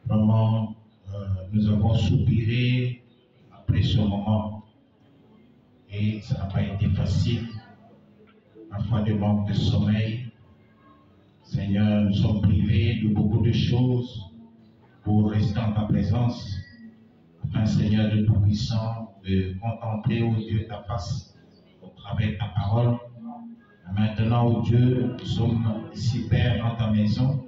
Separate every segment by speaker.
Speaker 1: Vraiment, nous avons soupiré après ce moment et ça n'a pas été facile. Parfois des manques de sommeil. Seigneur, nous sommes privés de beaucoup de choses pour rester en ta présence. Afin, Seigneur de Tout-Puissant, de contempler, ô Dieu, ta face au travers de ta parole. Et maintenant, ô Dieu, nous sommes ici, Père, dans ta maison.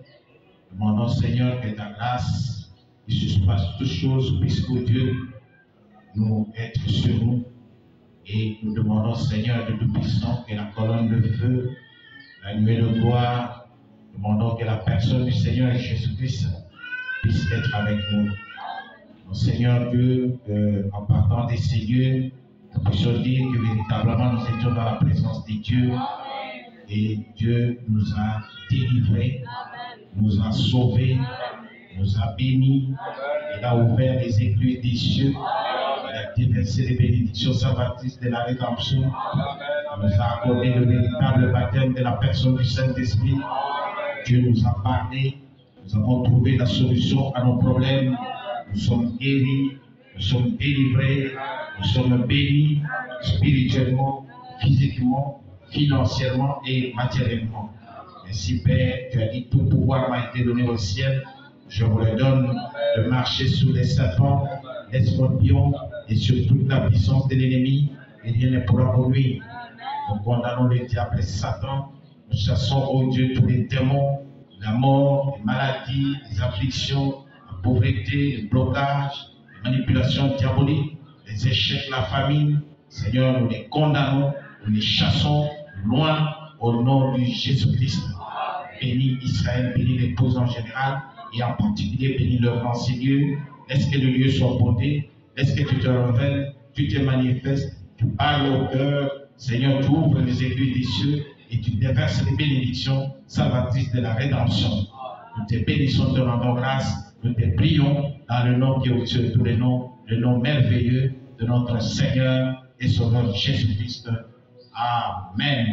Speaker 1: Demandons, Seigneur, que ta grâce suspasse toutes choses, puisque, ô Dieu, nous être sur nous. Et nous demandons, Seigneur de Tout-Puissant, que la colonne de feu, la nuée de gloire, demandons que la personne du Seigneur Jésus-Christ puisse être avec nous. Mon Seigneur Dieu, en partant de ces lieux, nous puissions dire que véritablement nous étions dans la présence de Dieu. Et Dieu nous a délivrés, nous a sauvés, nous a bénis. Il a ouvert les écluses des cieux. Il a déversé les bénédictions salvatrices de la rédemption. Il nous a accordé le véritable baptême de la personne du Saint-Esprit. Dieu nous a parlé. Nous avons trouvé la solution à nos problèmes. Nous sommes guéris, nous sommes délivrés, nous sommes bénis spirituellement, physiquement, financièrement et matériellement. Ainsi, Père, tu as dit tout pouvoir m'a été donné au ciel. Je vous le donne de marcher sur les serpents, les scorpions et sur toute la puissance de l'ennemi, et rien ne pourra vous nuire. Nous condamnons le diable et Satan. Nous chassons, oh Dieu, tous les démons la mort, les maladies, les afflictions, la pauvreté, le blocage, les manipulations diaboliques, les échecs, la famine. Seigneur, nous les condamnons, nous les chassons loin au nom de Jésus-Christ. Bénis Israël, bénis l'épouse en général et en particulier bénis le grand Seigneur. Laisse que le lieu soit bondé, laisse que tu te révèles, tu te manifestes, tu parles au cœur. Seigneur, tu ouvres les aiguilles des cieux et tu déverses les bénédictions salvatrices de la rédemption. Nous te bénissons, te rendons grâce, nous te prions dans le nom qui est au-dessus de tous les noms, le nom merveilleux de notre Seigneur et Sauveur Jésus-Christ. Amen.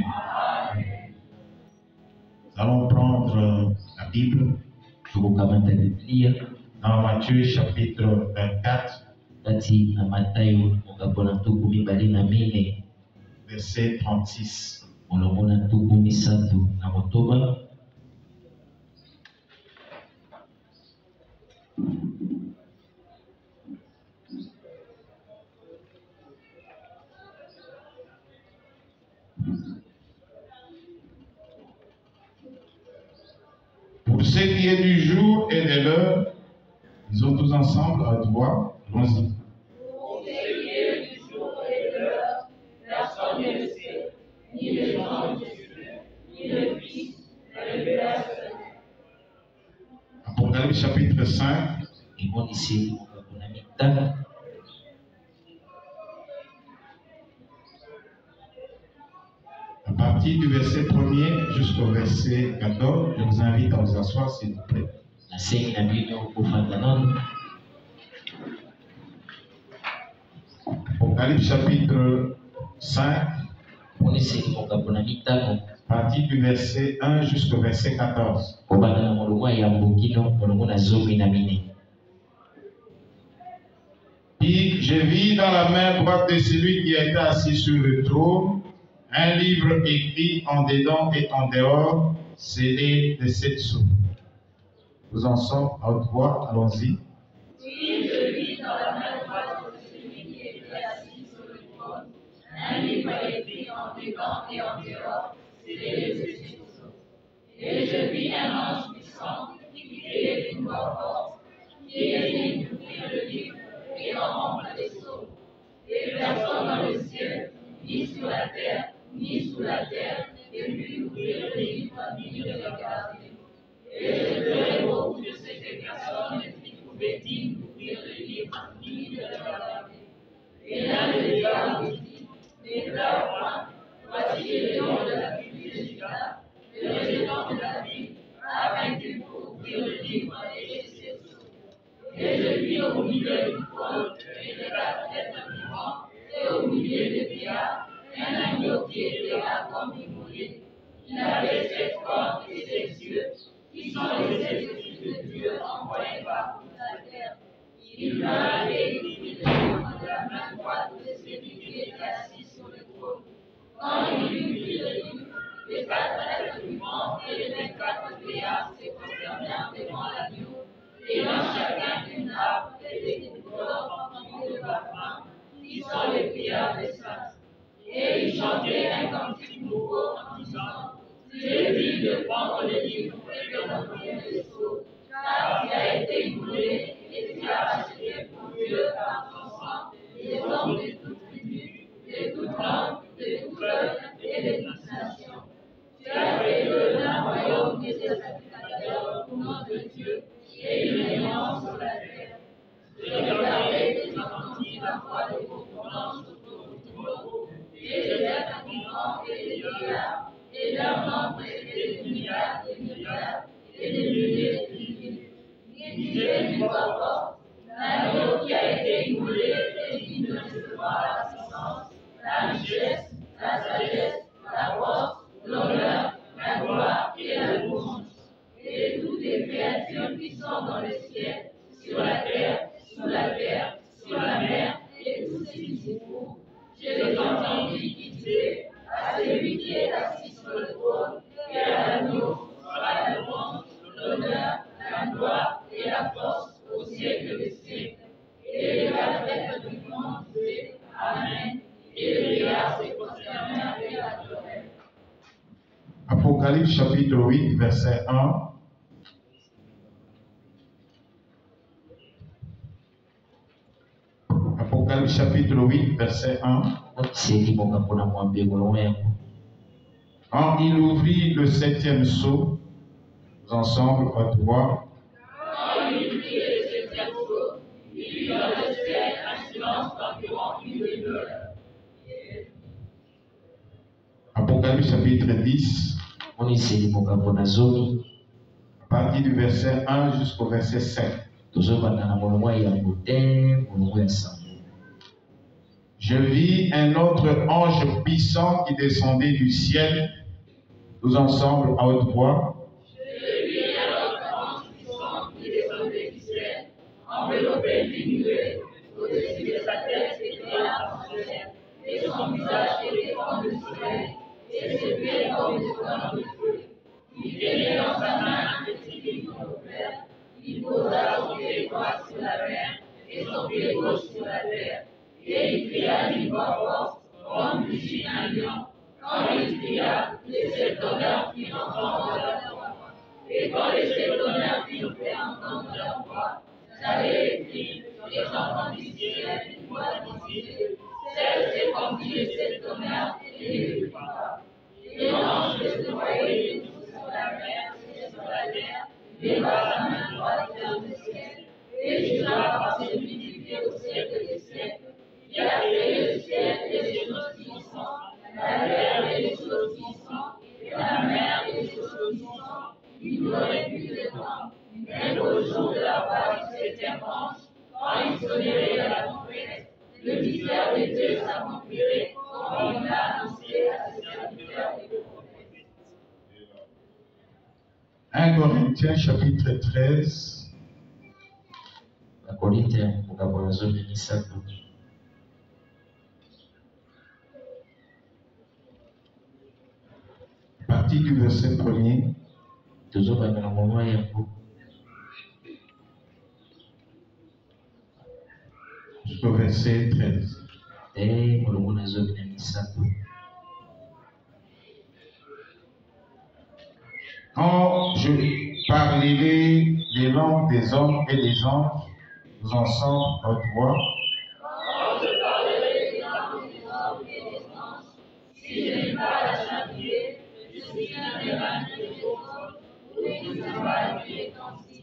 Speaker 1: Nous allons prendre la Bible dans Matthieu chapitre 24, verset 36. Pour ce qui est du jour et de l'heure, disons tous ensemble à haute voix, allons-y.
Speaker 2: Pour ce qui est du jour et de l'heure, personne ne le sait, ni les anges de Dieu, ni le Fils, mais le Père seul.
Speaker 1: Apocalypse chapitre 5. À partir du verset 1er jusqu'au verset 14, je vous invite à vous asseoir s'il vous plaît. Apocalypse chapitre 5, à partir du verset 1 jusqu'au verset 14. Puis je vis dans la main droite de celui qui était assis sur le trône un livre écrit en dedans et en dehors, scellé de 7 sceaux. Nous en sommes à haute voix, allons-y.
Speaker 2: Puis je vis dans la main droite de celui qui était assis sur le trône un livre écrit en dedans et en dehors, scellé de 7 sceaux. Et je vis un ange puissant qui criait d'une voix forte, qui est digne d'ouvrir le livre et d'en rompre les sceaux. Et personne dans le ciel, ni sur la terre, ni sous la terre, ne put ouvrir le livre, ni le regarder. Et je pleurais beaucoup de ce que personne ne fut trouvé digne d'ouvrir le livre, ni de le regarder. Et l'un de diable me dit, ne pleure point, voici le lion de la tribu de Juda, le rejeton de David, a vaincu pour ouvrir le livre et ses sceaux. Et je vis au milieu du trône et de la tête vivant, et au milieu des vieillards, un agneau qui était là comme immolé. Il avait 7 cornes et 7 yeux, qui sont les 7 esprits de Dieu envoyés par toute la terre. Il vint et écrivit le livre de la main droite de celui qui était assis sur le trône. Quand il eut pris le livre, les 4 êtres vivants et les 24 vieillards se prosternèrent devant l'agneau, ayant chacun une harpe et des boucles d'or emplies de parfums, qui sont les prières des saints. Et il chantait un cantique nouveau en disant, Dieu dit de prendre le livre et de l'ouvrir les sceaux, car il a été immolé et tu as racheté pour Dieu par ton sang les hommes de toutes tribus, de toutes langues, de tout peuple et de toutes nations. Tu as fait d'eux un royaume et des sacrificateurs au nom de Dieu et une alliance sur la terre. Je regardais et j'entendis la voix de vos prononces autour du trône, et les êtres vivants et les vieillards, et leur nombre était des milliards, des milliards, et des milliers de milliers. Ils disaient d'une voix forte, l'agneau qui a été immolé est digne de recevoir la puissance, la richesse, la sagesse, la force, l'honneur, la gloire et la louange. Et toutes les créatures qui sont dans le ciel, sur la terre, sous la terre, sur la mer, et tout ce qui s'y trouve. Je les entendis qui disaient à celui qui est assis sur le trône et à l'agneau soit la louange, l'honneur, la gloire et la force au siècle des siècles. Et les 4 êtres vivants disaient Amen. Et les vieillards se prosternèrent et adorèrent.
Speaker 1: Apocalypse chapitre 8, verset 1 Apocalypse chapitre 8, verset 1. Quand il ouvrit le 7e sceau, nous ensemble à droit.
Speaker 2: Quand il ouvrit le 7e sceau, il eut dans le ciel un silence d'environ une demi-heure.
Speaker 1: Apocalypse chapitre 10. À partir du verset 1 jusqu'au verset 7. Je vis un autre ange puissant qui descendait du ciel, tous ensemble à haute voix.
Speaker 2: Je vis un autre ange puissant qui descendait du ciel, enveloppé d'une nuée, au-dessus de sa tête était un parchemin, et son visage était comme le soleil, et ses pieds comme des colonnes de feu. Il tenait dans sa main un petit livre ouvert. Il posa son pied droit sur la mer et son pied gauche sur la terre. Et il cria d'une voix forte, comme rugit un lion. Quand il cria, les sept tonnerres firent entendre leur voix. Et quand les sept tonnerres firent entendre leur voix, j'avais écrit, et j'entendis du ciel une voix qui disait, celle comme dit les sept tonnerres et les plus forts. Et l'ange que je voyais debout sur la mer et sur la terre, leva sa main droite vers le ciel, et jura par celui qui vit au siècle des siècles, qui a créé le ciel et les choses qui y sont, la terre et les choses qui y sont, et la mer et les choses qui y sont, il n'aurait plus de temps. Mais au jour de la voix du septième ange, quand il sonnerait à la trompette, le mystère de Dieu s'accomplirait, comme il l'a annoncé à ses serviteurs et prophètes.
Speaker 1: 1 Corinthiens chapitre 13. À partir du verset 1er. Jusqu'au verset 13. Quand je parlerai les langues des hommes et des anges, nous ensemble à haute voix.
Speaker 2: Quand je parlerai les langues des hommes et des anges, si je n'ai pas la charité, je suis un érable des autres, ou une cymbale qui est ainsi.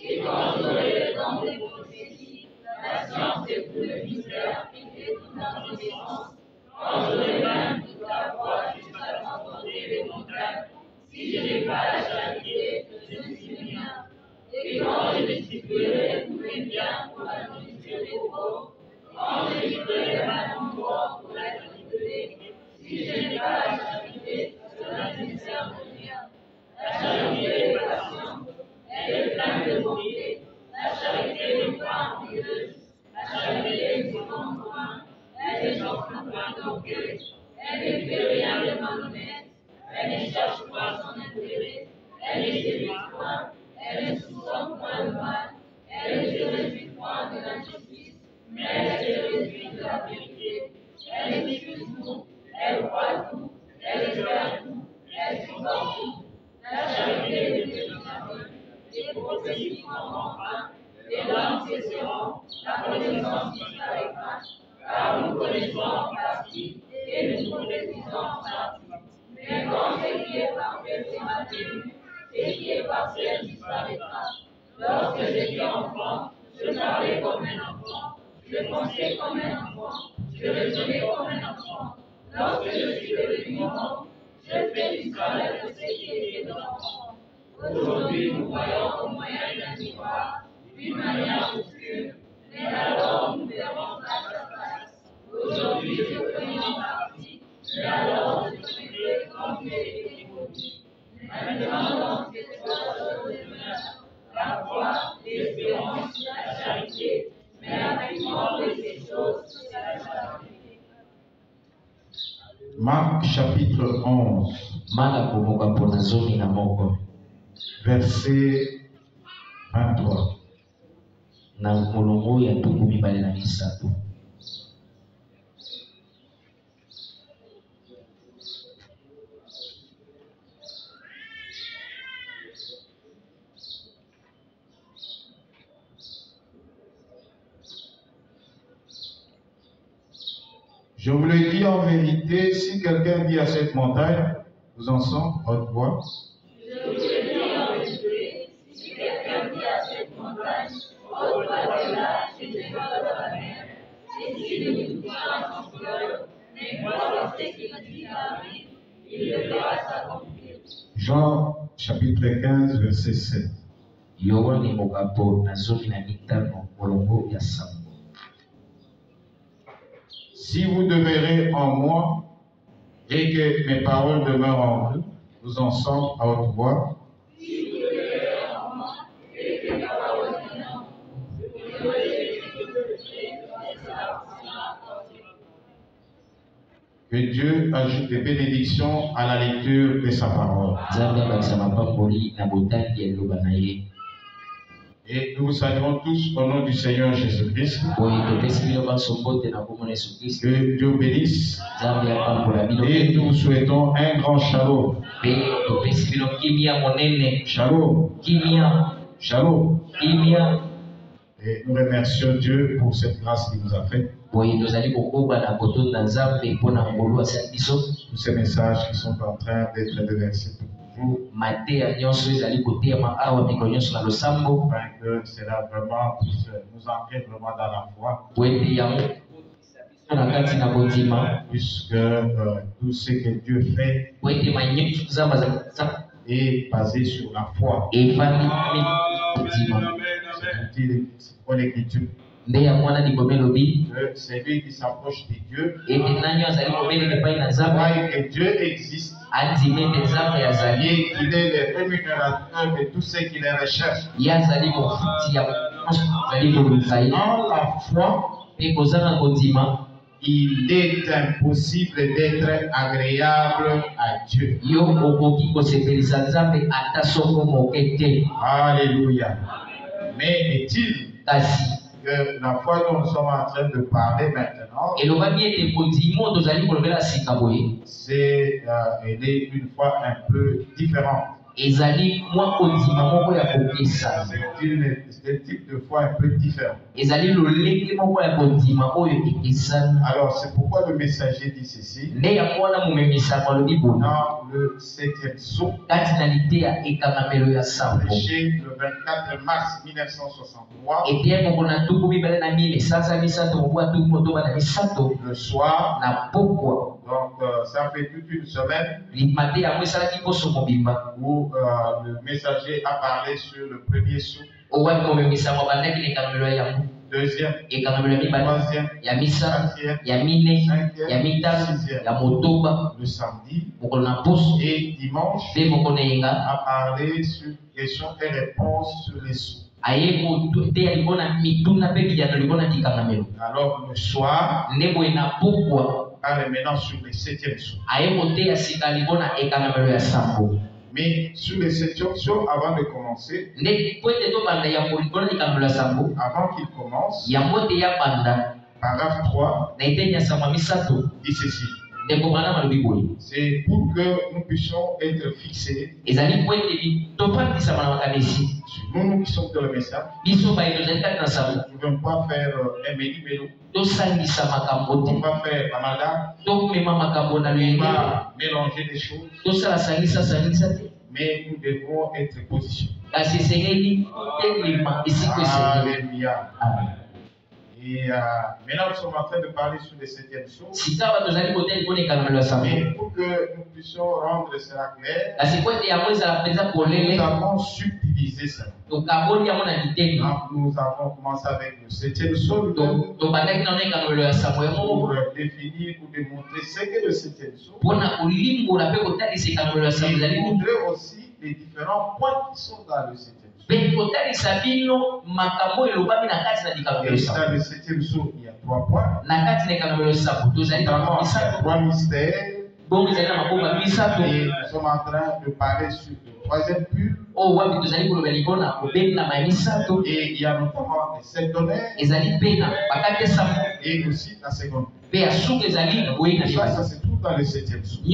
Speaker 2: Et quand j'aurai le don des prophéties, la science et tout le mystère et toute l'intelligence, quand j'aurai même toute la foi jusqu'à transporter les montagnes, si je n'ai pas la charité, je ne suis rien. Et quand je distribuerai tous mes biens pour la nourriture des pauvres, quand je livrerai ma mort pour la charité, si je n'ai pas la charité, cela ne me sert de rien. La charité est patiente, elle est pleine de bonté, la charité n'est pas envieuse, la charité ne s'en point, elle ne cherche point d'orgueil, elle ne fait rien de malhonnête, elle ne cherche pas son intérêt, elle ne séduit point, elle ne soupçonne point le mal, elle ne se réjouit point de l'injustice, mais elle se réjouit de la vérité. Elle excuse tout, elle croit tout, elle espère tout, elle supporte tout. La charité est véritable, les prophéties prendront fin, les langues cesseront, la connaissance disparaîtra, car nous connaissons en partie et nous prophétisons en partie. Mais quand ce qui est parfait sera tenu, ce qui est partiel disparaîtra. Lorsque j'étais enfant, je parlais comme un enfant, je pensais comme un enfant, je raisonnais comme un enfant. Lorsque je suis devenu homme, je fais disparaître ce qui était de l'enfant. Aujourd'hui, nous voyons au moyen d'un miroir, d'une manière obscure, mais alors nous verrons face à face. Aujourd'hui, je connais en partie, mais alors je connaîtrai comme j'ai été connu. Maintenant, donc, ces trois choses demeurent, la foi, l'espérance, la charité, mais la plus grande de ces choses, c'est la charité.
Speaker 1: Marc chapitre 11. Verset 23. Je vous le dis en vérité, si quelqu'un dit à cette montagne, vous en sentez haute voix.
Speaker 2: Je vous le dis en vérité, si quelqu'un dit à cette montagne, ôte-toi de là, jetez-toi dans la mer, et s'il ne doute pas en son cœur, mais croit que ce qu'il dit arrive, il le verra s'accomplir.
Speaker 1: Jean chapitre 15, verset 7.
Speaker 3: Yohane mokapo na zomi na mitano molongo ya sambo.
Speaker 1: Si vous demeurez en moi et que mes paroles demeurent en vous, vous en sentez à haute voix.
Speaker 2: Si vous demeurez en moi et que mes paroles demeurent en vous, vous demeurez
Speaker 1: Que Dieu ajoute des bénédictions à la lecture de sa parole. Et nous vous saluons tous au nom du Seigneur Jésus-Christ. Que Dieu bénisse. Et nous vous souhaitons un grand shalom. Shalom. Shalom. Et nous remercions Dieu pour cette grâce qu'il nous a faite. Tous ces messages qui sont en train d'être déversés pour vous. Afin que cela vraiment puisse nous ancrer vraiment dans la foi. Puisque tout ce que Dieu fait est basé sur la foi. C'est pour l'écriture. C'est lui qui s'approche de Dieu. Croyez que Dieu existe. Et qu'il est le rémunérateur de tous ceux qui les recherchent. Dans la foi, il est impossible d'être agréable à Dieu. Alléluia. Mais est-il que la foi dont nous sommes en train de parler maintenant, elle est une foi un peu différente. C'est un type de foi un peu différent. Alors c'est pourquoi le messager dit ceci. Dans le 7e psaume, prêché le 24 mars 1963, le soir. Donc ça fait toute une semaine où le messager a parlé sur le premier psaume, deuxième, troisième, quatrième, cinquième, le samedi et dimanche a parlé sur questions et réponses sur les sous. Alors le soir, parle maintenant sur le 7e psaume. Mais sur le 7e psaume, avant de commencer, avant qu'il commence, paragraphe 3 dit ceci. C'est pour que nous puissions être fixés sur nous qui sommes dans le message. Nous ne pouvons pas faire un méli-mélo. On ne peut pas faire amalgame. On ne peut pas mélanger les choses. Mais nous devons être positionnés. Alléluia. Et maintenant, nous sommes en train de parler sur le 7e psaume. Mais pour que nous puissions rendre cela clair, nous avons subdivisé cela. Donc, nous avons commencé avec le 7e psaume pour définir, pour démontrer ce qu'est le 7e psaume. Et montrer aussi les différents points qui sont dans le 7e psaume. Et dans le 7e psaume, il y a 3 points. Notamment, il y a 3 mystères. Et nous sommes en train de parler sur le 3e pull. Et il y a notamment les 7 honneurs. Et aussi la seconde. Ça se trouve dans le 7e psaume.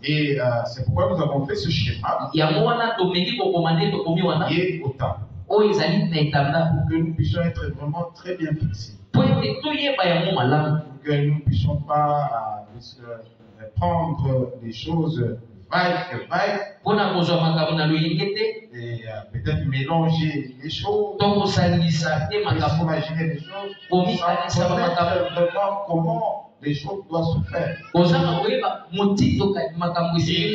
Speaker 1: Et c'est pourquoi nous avons fait ce schéma. Et au temps. Pour que nous puissions être vraiment très bien fixés. Pour pour que nous ne puissions pas prendre des choses vagues, et peut-être mélanger les choses, imaginer les choses, sans connaître vraiment comment les choses doivent se faire. Et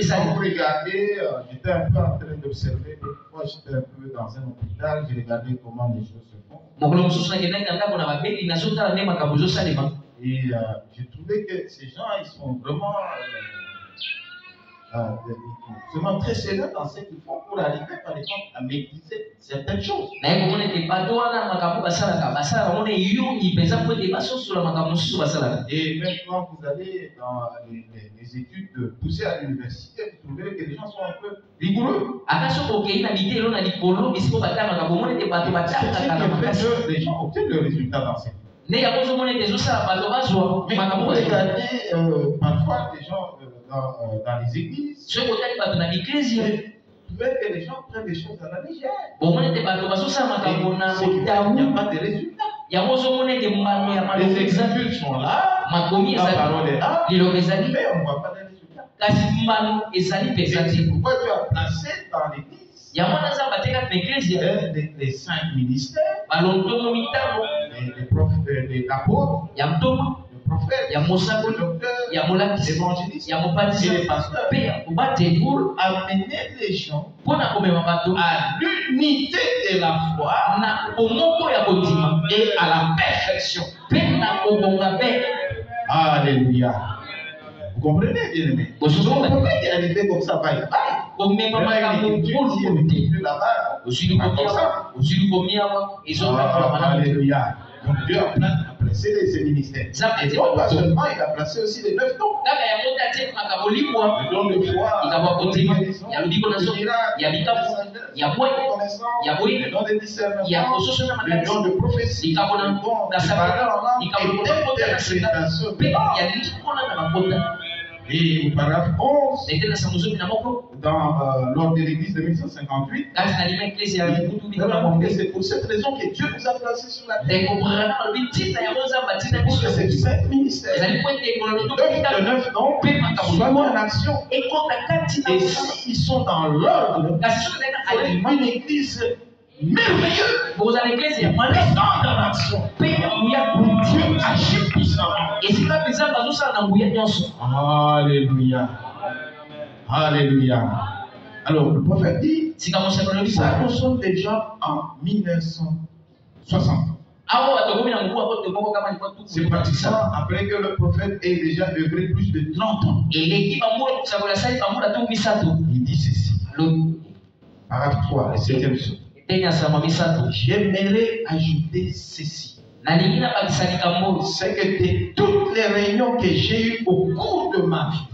Speaker 1: quand vous regardez, j'étais un peu en train d'observer, moi j'étais un peu dans un hôpital, j'ai regardé comment les choses se font. Et j'ai trouvé que ces gens, ils sont vraiment très sérieux dans ce qu'ils font pour arriver, par exemple, à maîtriser certaines choses. Et même quand vous allez dans les études poussées à l'université, vous trouvez que les gens sont un peu rigoureux. Les gens obtiennent le résultat dans cette vie. Mais vous regardez parfois les gens dans les églises, vous trouvez que les gens prennent des choses à la légère. Il n'y a pas de résultat. Les exécutifs sont là, la parole est là, mais on ne voit pas de résultat. C'est pourquoi tu as placé dans l'église les 5 ministères, les apôtres, le prophète, le docteur, l'évangéliste et les pasteurs, pour amener les gens à l'unité de la foi et à la perfection. Alléluia. Vous comprenez, bien aimé? On ne peut pas y arriver comme ça, bye Alléluia. Donc Dieu a placé ces ministères. Et non pas seulement, il a placé aussi les 9 dons. Le don de foi, le don de discernement, le don de prophétie, le don de parole et d'interprétation. Et au paragraphe 11, dans l'ordre de l'église de 1958, c'est pour cette raison que Dieu nous a placés sur la terre. Pour que ces 5 ministères, de 9 dons, soient mis en action. Et s'ils sont dans l'ordre, c'est une église merveilleuse. Vous allez éclater, dans l'action. Dieu agit puissamment. Alléluia. Alléluia. Alors, le prophète dit, ça nous sommes déjà en 1960. C'est pratiquement après que le prophète ait déjà œuvré plus de 30 ans. Il dit ceci. Paragraphe 3, le 7e psaume. J'aimerais ajouter ceci. C'est que de toutes les réunions que j'ai eues au cours de ma vie,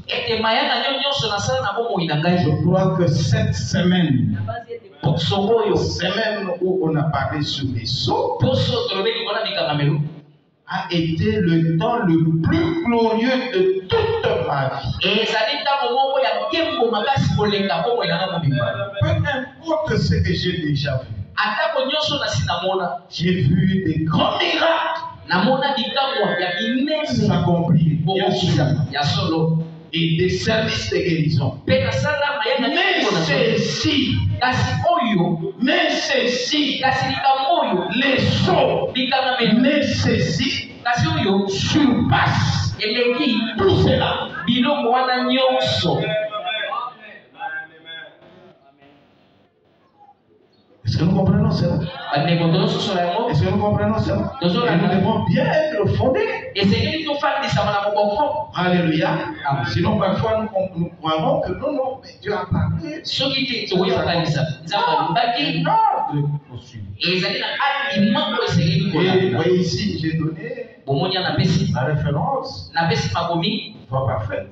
Speaker 1: je crois que cette semaine, où on a parlé sur les sceaux, a été le temps le plus glorieux de toute ma vie. Peu importe ce que j'ai déjà vu, j'ai vu des grands miracles s'accomplir et des services de guérison. Mais ceci, les sceaux, mais ceci surpasse tout cela. Est-ce que nous comprenons cela? Est-ce que nous comprenons cela? Et nous devons bien être fondés. Alléluia. Sinon, parfois, nous croyons que non, mais Dieu a parlé. Et voyez ici, j'ai donné la référence. Foi parfaite.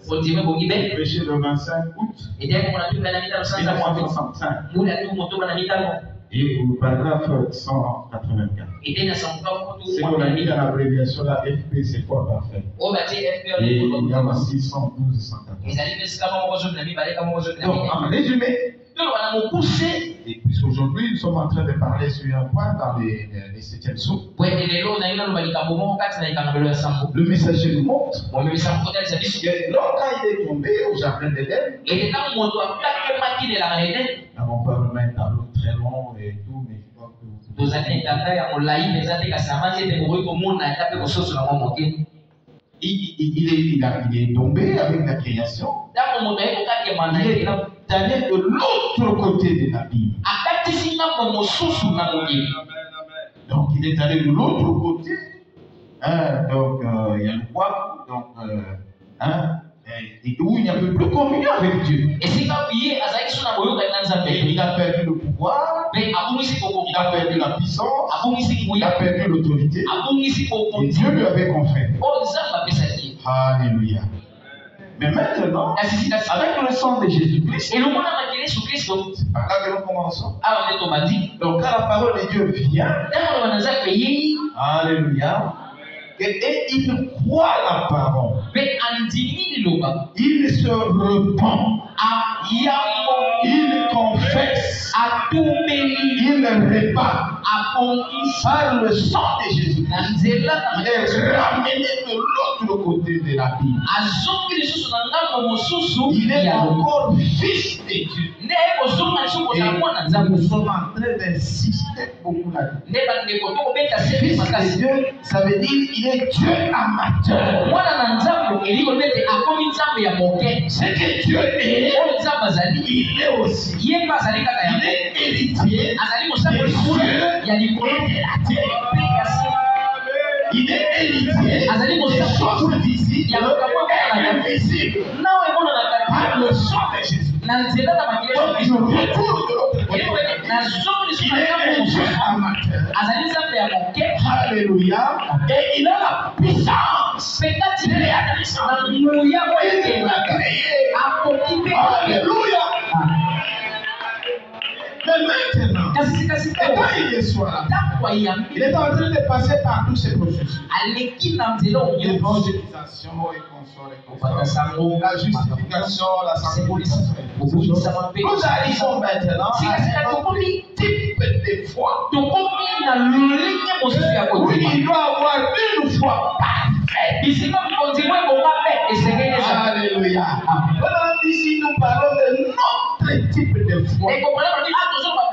Speaker 1: Péché le 25 août 1965. Et au paragraphe 184. C'est qu'on a mis dans l'abréviation la FP, c'est foi parfaite. Et il y a aussi 112 et 114. Donc, en résumé, Et puisqu'aujourd'hui nous sommes en train de parler sur un point dans les 7e psaumes, le messager nous montre que quand il est tombé au jardin d'Éden, on peut remettre un tableau très long et tout, mais je crois que il est tombé avec la création. Il est allé de l'autre côté de la Bible. Donc il est allé de l'autre côté. Donc il y a le quoi, donc où il n'y a plus de communion avec Dieu. Et il a perdu le pouvoir, il a perdu la puissance, il a perdu l'autorité. Et Dieu lui avait conféré. Alléluia. Mais maintenant, avec le sang de Jésus-Christ, c'est par là que nous commençons. Donc quand la parole de Dieu vient, alléluia, et il croit la parole, il se repent, il confesse, il répand par le sang de Jésus. Il est ramené de l'autre côté de la Bible. Il est encore fils de Dieu. Et nous sommes en train d'insister beaucoup là-dessus. Fils de Dieu, ça veut dire il est Dieu amateur. Ce que Dieu est, il est aussi. Il est héritier de Dieu et de la terre. Il est héritier des choses visibles et invisibles par le sang de Jésus. Donc je retourne de l'autre côté. Il est un Dieu amateur. Alléluia. Et il a la puissance. Il l'a créé. Alléluia. Mais maintenant, quand il est soir, il est en train de passer par tous ces processus. L'évangélisation et consort. La justification, la sanctification. Nous arrivons maintenant à un type de foi. Oui, il doit avoir une foi parfaite. Alléluia. Ici, nous parlons de notre type de foi.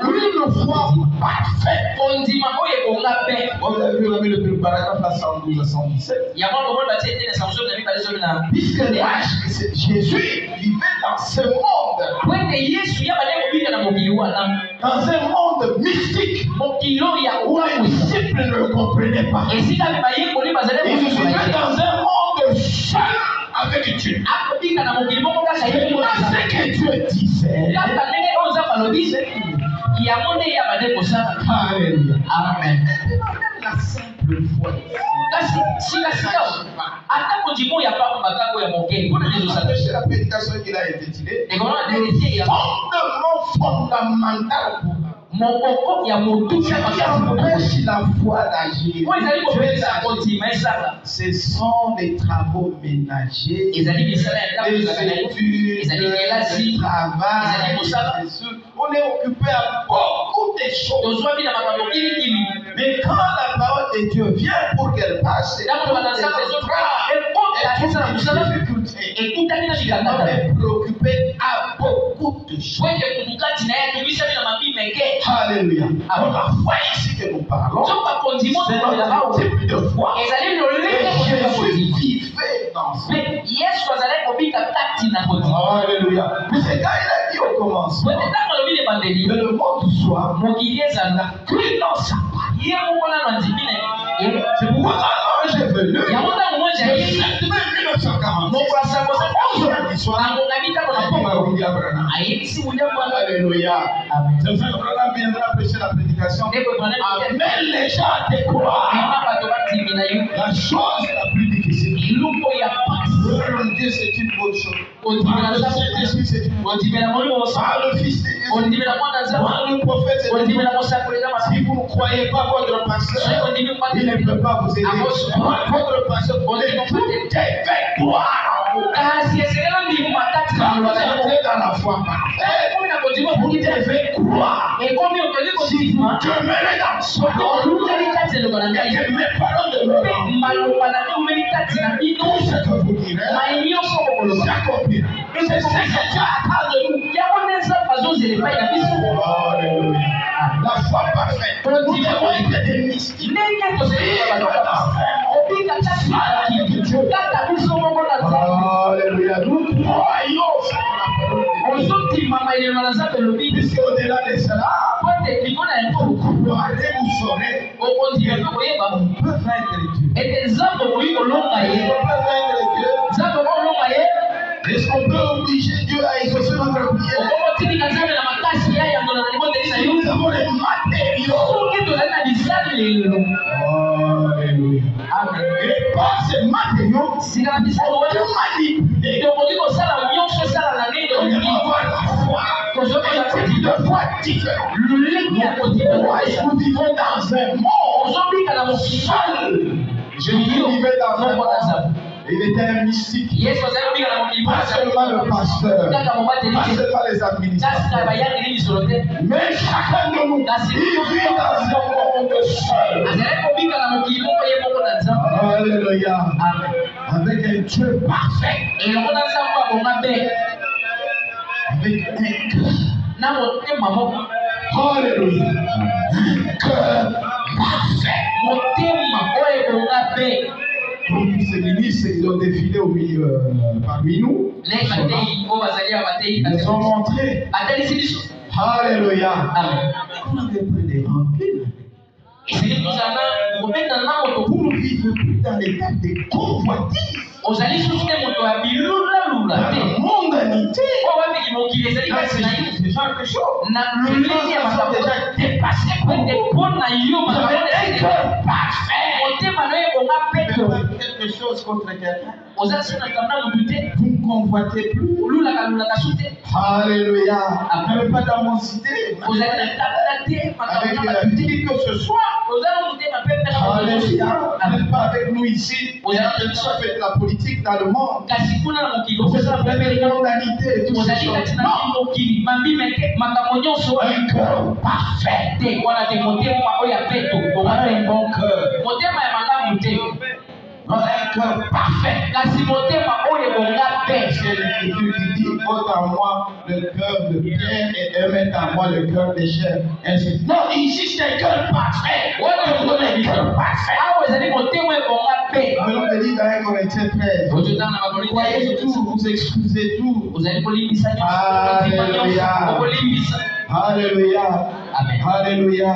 Speaker 1: Une foi parfaite. On a vu le paragraphe à 112 à 117. Puisque Jésus vivait dans ce monde. Dans un monde mystique. Où les disciples ne le comprenaient pas. Ils se trouvaient dans un monde seul avec Dieu. C'est ce que Dieu disait. Alléluia. Amen. La simple foi. C'est la prédication qu'il a intitulée fondamental pour ce qui empêche la foi d'agir. Ce sont les travaux ménagers, les études, le travail. On est occupé à beaucoup de choses. Mais quand la parole de Dieu vient pour qu'elle passe, c'est on est préoccupé à beaucoup de choses. Alléluia. Alors la foi ici que nous parlons, c'est notre type de foi. Et Jésus vivait dans ce monde. Alléluia. Mais c'est quand il a dit au commencement que le monde soit cru dans sa part. C'est pourquoi quand l'ange est venu, c'est 1940. Alléluia. C'est pour ça que Branham viendra prêcher la prédication. Amène les gens à te croire. La chose la plus difficile. Dieu, c'est une bonne chose. Le Saint-Esprit, c'est une bonne chose. Le Fils de Dieu, le prophète, c'est une bonne chose. Si vous ne croyez pas votre pasteur, il ne peut pas vous aider. Votre pasteur, vous devez croire en
Speaker 3: kasi ezela mbima kati na lwa
Speaker 1: dans la foi parfaite. Vous devez croire.
Speaker 3: et comme on peut dire
Speaker 1: Si vous demeurez dans ce monde, et que mes paroles demeurent, tout ce que vous direz s'accomplira. C'est ce que Dieu attend de nous. Alléluia. La foi parfaite. Nous devons être des mystiques. Alléluia. Nous croyons puisque au-delà de cela, vous croirez, vous saurez. On peut vaincre Dieu. Est-ce qu'on peut obliger Dieu à exaucer notre prière? Si nous avons les matériaux. Alléluia. Et par ces matériaux, on peut manipuler. On peut avoir la foi. Un type de foi différent. Nous vivons dans un monde seul. Je vivais dans un monde. Il était un mystique. Pas seulement le pasteur, pas seulement les administrateurs, mais chacun de nous, il vit dans un monde seul. Alléluia. Avec un Dieu parfait. Avec un cœur. Alléluia. Un cœur parfait. Donc, ces ministres, ils ont défilé au milieu, parmi nous. Ils nous ont montré. Alléluia. On avait pris des remplies. Vous ne vivez plus dans l'état de convoitise. La mondanité. C'est quelque chose. Les gens sont déjà dépassés. Vous avez un cœur parfait. Quelque chose contre quelqu'un. Vous ne convoitez plus. Alléluia. Même pas dans mon cité. Avec qui que ce soit. Alléluia. Même pas avec nous ici. Vous faites la politique dans le monde. Vous faites la mondanité. Tout ça. Un cœur parfait. Un bon cœur. Un cœur parfait. C'est l'Écriture qui dit, ôte en moi le cœur de pierre et mette en moi le cœur de chair. Non, ici c'est un cœur parfait. On donne un cœur parfait. On le dit dans 1 Corinthiens 13. Vous croyez tout, vous excusez tout. Alléluia. Alléluia.
Speaker 3: Amen.
Speaker 1: Alléluia.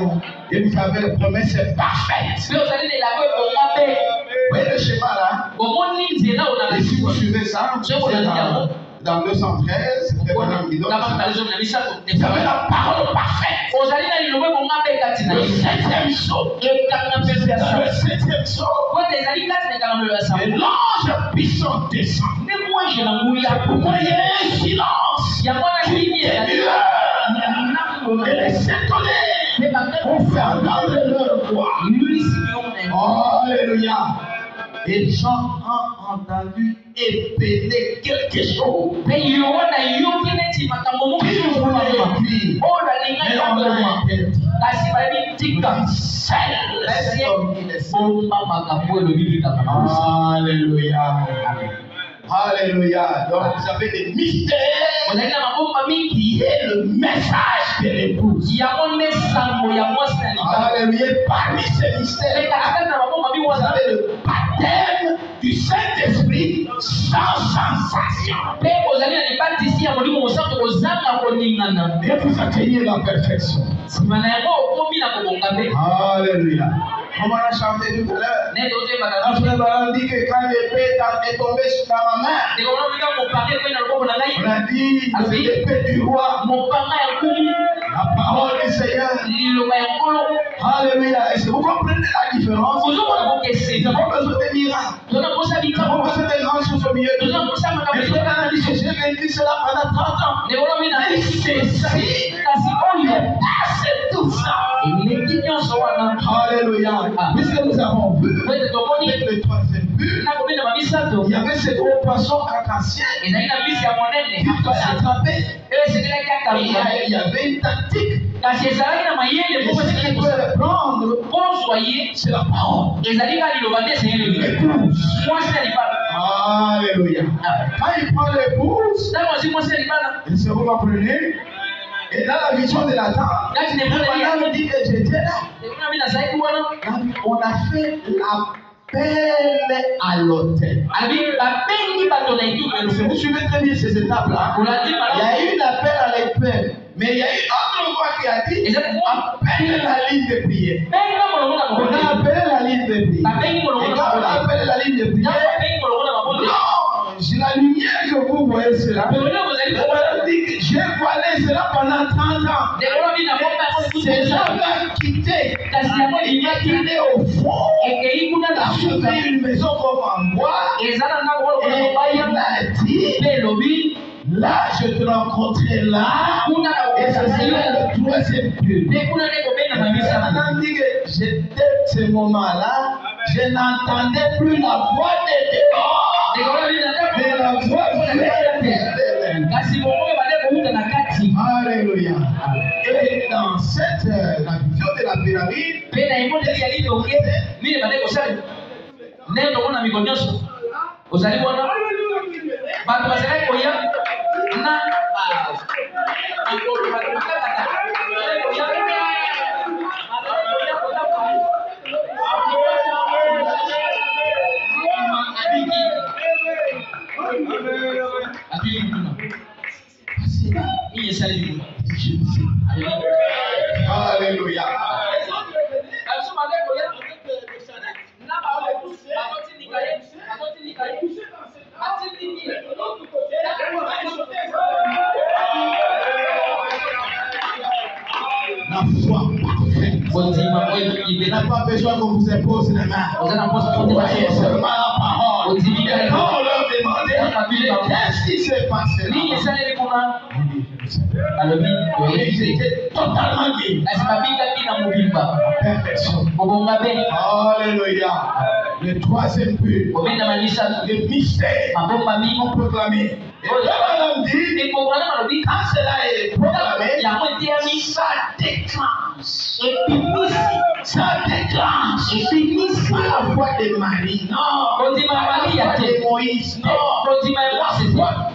Speaker 1: Et vous savez, la promesse est parfaite. Vous voyez le schéma là? Et si vous suivez ça, dans 213, c'est Madame qui donne. Vous avez la parole parfaite. Le 7e saut. Le 7e saut. Et l'ange puissant descend. Pourquoi il y a un silence? Et les s'étonner pour faire entendre leur voix. Alléluia. Et les gens ont entendu épeler quelque chose. Ils voulaient écrire. Mais on l'a interdit. Alléluia. Alléluia. Donc vous avez des mystères qui est le message de l'épouse. Alléluia. Parmi ces mystères, vous avez le baptême du Saint-Esprit sans sensation. Et vous atteignez la perfection. Alléluia. Comme on a chanté tout à l'heure, notre frère dit que quand l'épée est tombée dans ma main, on a dit l'épée du roi, la parole du Seigneur. Alléluia. Est-ce que vous comprenez la différence? Nous n'avons pas besoin de miracles. Nous n'avons pas besoin de grandes choses au milieu. Mais je vais analyser, j'ai vécu cela pendant 30 ans. Et c'est si, c'est tout ça. Alléluia. Puisque nous avons vu, avec le troisième but, il y avait cette eau poisson carcassien
Speaker 3: Et ça, il a vu c'est à mon aide.
Speaker 1: qu'il fallait attraper.
Speaker 3: Et c'est que là,
Speaker 1: Et il y avait une tactique.
Speaker 3: Car c'est ça, il a maillé les
Speaker 1: Et
Speaker 3: pauvres,
Speaker 1: ce
Speaker 3: c'est
Speaker 1: qu'il
Speaker 3: que
Speaker 1: peut prendre,
Speaker 3: bon soyez.
Speaker 1: c'est la parole.
Speaker 3: Et ça, il a dit, le bandé, c'est le
Speaker 1: L'épouse.
Speaker 3: Moi, c'est le pas.
Speaker 1: Alléluia. Quand il prend l'épouse,
Speaker 3: Ça, moi aussi, moi, c'est le pas.
Speaker 1: il se vous comprenez. Et dans la vision de la tente,
Speaker 3: Là, tu n'es pas
Speaker 1: Madame dit que j'étais là. On a fait l'appel à l'hôtel. Si vous suivez très bien ces étapes-là, il y a eu l'appel à l'appel. Mais il y a eu autre voix qui a dit appelle la ligne de prière. On a appelé la ligne de prière. Et quand on a appelé la ligne de prière, non, j'ai la lumière que vous voyez cela. J'ai voilé cela pendant 30 ans. Ces gens m'ont quitté. Il m'a quitté au fond. Il a ouvert une maison comme en bois. Et il m'a dit, là, je te rencontrais là. Et ça serait le troisième culte. Maintenant, dit que j'étais ce moment-là, je n'entendais plus la voix des dehors, mais la voix de Alléluia. Et dans cette la vision de la pyramide, Alléluia. La foi parfaite. Il n'a pas besoin qu'on vous impose les mains. Vous voyez seulement la parole. Et quand on leur demandait, qu'est-ce qui s'est passé là? Ils étaient totalement libres. Perfection. Alléluia. Le troisième but, le mystère, on proclamé. Et madame dit, quand cela est proclamé, ça déclenche. Ça déclenche. Pas la voix de Marie, non. Pas la voix de Moïse, non.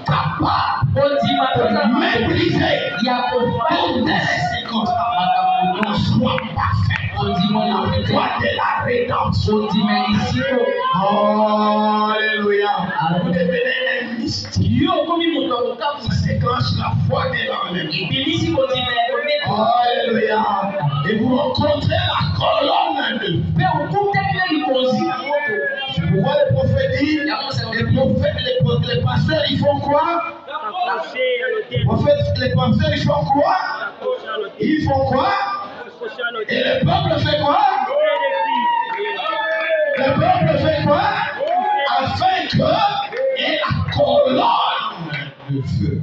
Speaker 1: La voix capable de maîtriser toutes les circonstances. Soit parfait. La voix de la rédemption. Alléluia. Vous devenez un mystérieux. Ça déclenche la foi de l'enlèvement. Alléluia. Et vous rencontrez la colonne de feu. C'est pourquoi les prophètes disent, les pasteurs ils font quoi? Les pasteurs ils font quoi? Ils font quoi? Et le peuple fait quoi? Le peuple fait quoi? Afin que et la colonne de feu.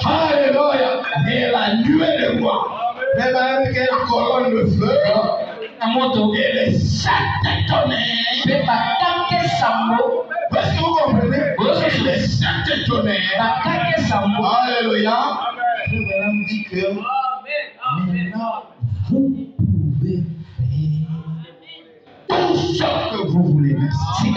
Speaker 1: Alléluia. Et la nuée de bois. Mais même que la colonne de feu. Et les sept tonnerres. Est-ce que vous comprenez? Les sept tonnerres. Alléluia. Le Madame dit que maintenant vous pouvez faire tout ce que vous voulez. Merci.